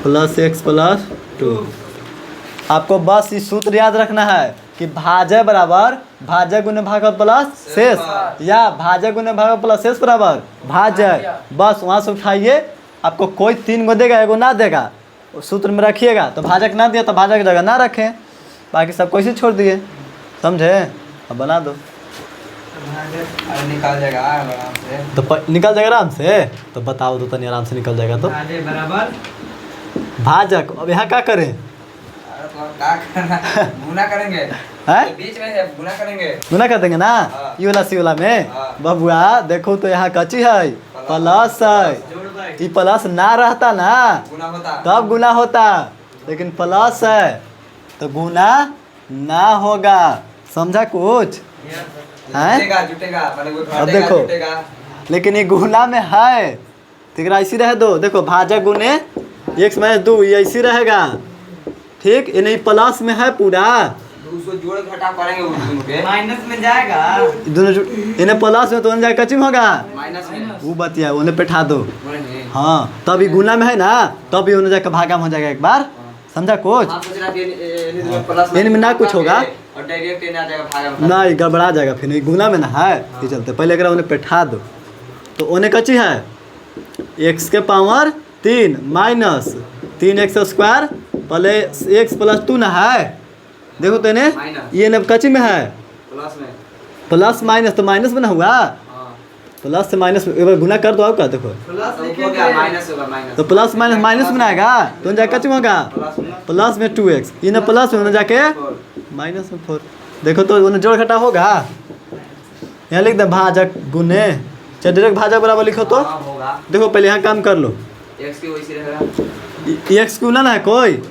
plus x plus 2। आपको बस इस सूत्र याद रखना है कि भाजय बराबर भाजय गुने भागफल प्लस शेष, या भाजय गुने भागफल प्लस शेष बराबर भाजय, बस वहाँ से उठाइए, आपको कोई 3 गो देगा एगो ना देगा, सूत्र में रखिएगा, तो भाजक ना दिया तो भाजक की जगह ना रखें, बाकी सब कैसे छोड़ दिए। समझे? अब बना दो। अरे निकाल जाएगा आराम से। तो निकल जाएगा आराम से? तो बताओ तो तनी आराम से निकल जाएगा तो। आधे बराबर भाजक अब यहाँ क्या करें? अरे तो हम क्या करना, गुना करेंगे। हैं? तो बीच में है, गुना करेंगे। गुना कर देंगे ना हाँ। ई वाला सी वाला में। हाँ। बबुआ देखो तो यहाँ कच्ची है, प्लस है। जोड़ भाई। ई प्लस ना रहता ना गुना होता। तब गुना होता, लेकिन प्लस है तो गुना ना होगा। समझा कुछ? हैं? जुटेगा जुटेगा, माने वो अब घटेगा, देखो। जुटेगा। लेकिन ये गुना में है तो एकरा ऐसी रह दो। देखो भाजक गुने x माइनस 2 ये ऐसी रहेगा, ठीक? ये नहीं प्लस में है पूरा, उसको जोड़ घटा करेंगे उस दोनों के। माइनस में जाएगा। दोनों इन्हें प्लस में तो उन्हें जाए कच्ची में होगा। माइनस में वो बतिया उन्हें बैठा दो। बोलेंगे। हाँ तब ये गुना में है ना, तब ये उन्हें जाकर भागा में हो जाएगा एक बार। समझा कुछ? हाँ, सोच रहा कि ये प्लस इनमें ना कुछ होगा। और डायरेक्ट ये आ जाएगा भागा में। ना ये गड़बड़ा जाएगा, फिर ये गुना में ना है ये चलते। पहले अगर उन्हें बैठा दो तो उन्हें कच्ची है x के power 3 minus 3x square plus x plus 2 ना है। देखो तो इन्हें माइनस। ये न कच्ची में है, प्लस में। प्लस माइनस तो माइनस में ना हुआ, हाँ। प्लस से माइनस में एक बार गुना कर दो। आपका देखो प्लस तो हो गया माइनस होगा माइनस। तो प्लस माइनस माइनस में आएगा तो उन्हें जाकर कच्ची में होगा प्लस में। प्लस में 2x, ये ना प्लस में उन्हें जाके माइनस में 4। देखो तो उन्हें जोड़ घटा होगा। यहाँ लिख दे भाजक गुने, चाहे डायरेक्ट भाजक बराबर लिखो तो। हाँ, होगा। देखो पहले यहाँ काम कर लो। x की वैसी रहेगा। एक्स क्यों ना है कोई,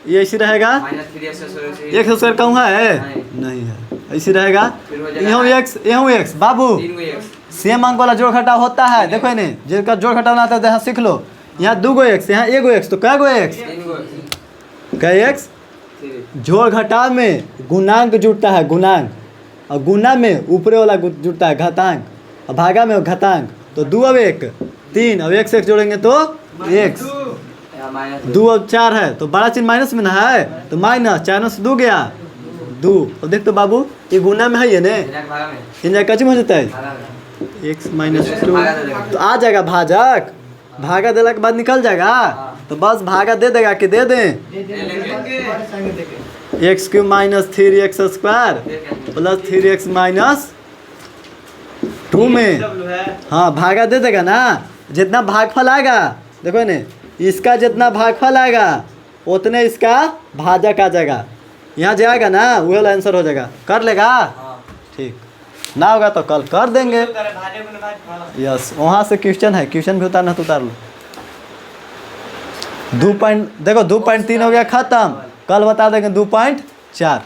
ये ऐसी रहेगा। माइनस 3x से एक्स स्क्वायर कहूँ है? नहीं। नहीं है, ऐसी रहेगा। फिर हो जाएगा यहाँ एक्स यहाँ एक्स। बाबू 3 गो x। सेम अंक वाला जोड़ घटा होता है। देखो इन्हें जिसका जोड़ घटा बनाता है यहाँ सीख लो। यहाँ 2 गो एक्स, यहाँ 1 गो एक्स, तो कै गो एक्स? 3 गो x। कै एक्स? 3। जोड़ घटा में गुणांक जुड़ता है, गुणांक। और गुना में ऊपरे वाला जुड़ता है घातांक, और भागा में घातांक। तो 2 अब 1 3, अब x जोड़ेंगे तो x। यहाँ माइनस 2 अब 4 है तो बड़ा चिन्ह माइनस में ना है तो माइनस 4 से 2 गया 2। अब देख तो बाबू ये गुना में है ये ने, बिना भागा में। इन कच्ची में हो जाता है भागा में। x माइनस भागा 2 दे देगा। तो आ जाएगा भाजक। भागा देने के बाद निकल जाएगा तो बस भागा दे देगा कि दे दें। ले लेंगे। X cube minus 3x square plus 3x minus 2 में। डब्लू है। हाँ भागा दे देगा ना, जितना भागफल आएगा देखो ने, इसका जितना भागफल आएगा उतने इसका भाजक आ जाएगा। यहाँ जाएगा ना वही वाला आंसर हो जाएगा। कर लेगा? हाँ। ठीक ना होगा तो कल कर देंगे। भाजे गुने भाज। यस वहाँ से क्वेश्चन है, क्वेश्चन भी उतारना तो उतार लो। 2 पॉइंट देखो 2.3 हो गया खत्म, कल बता देंगे 2.4।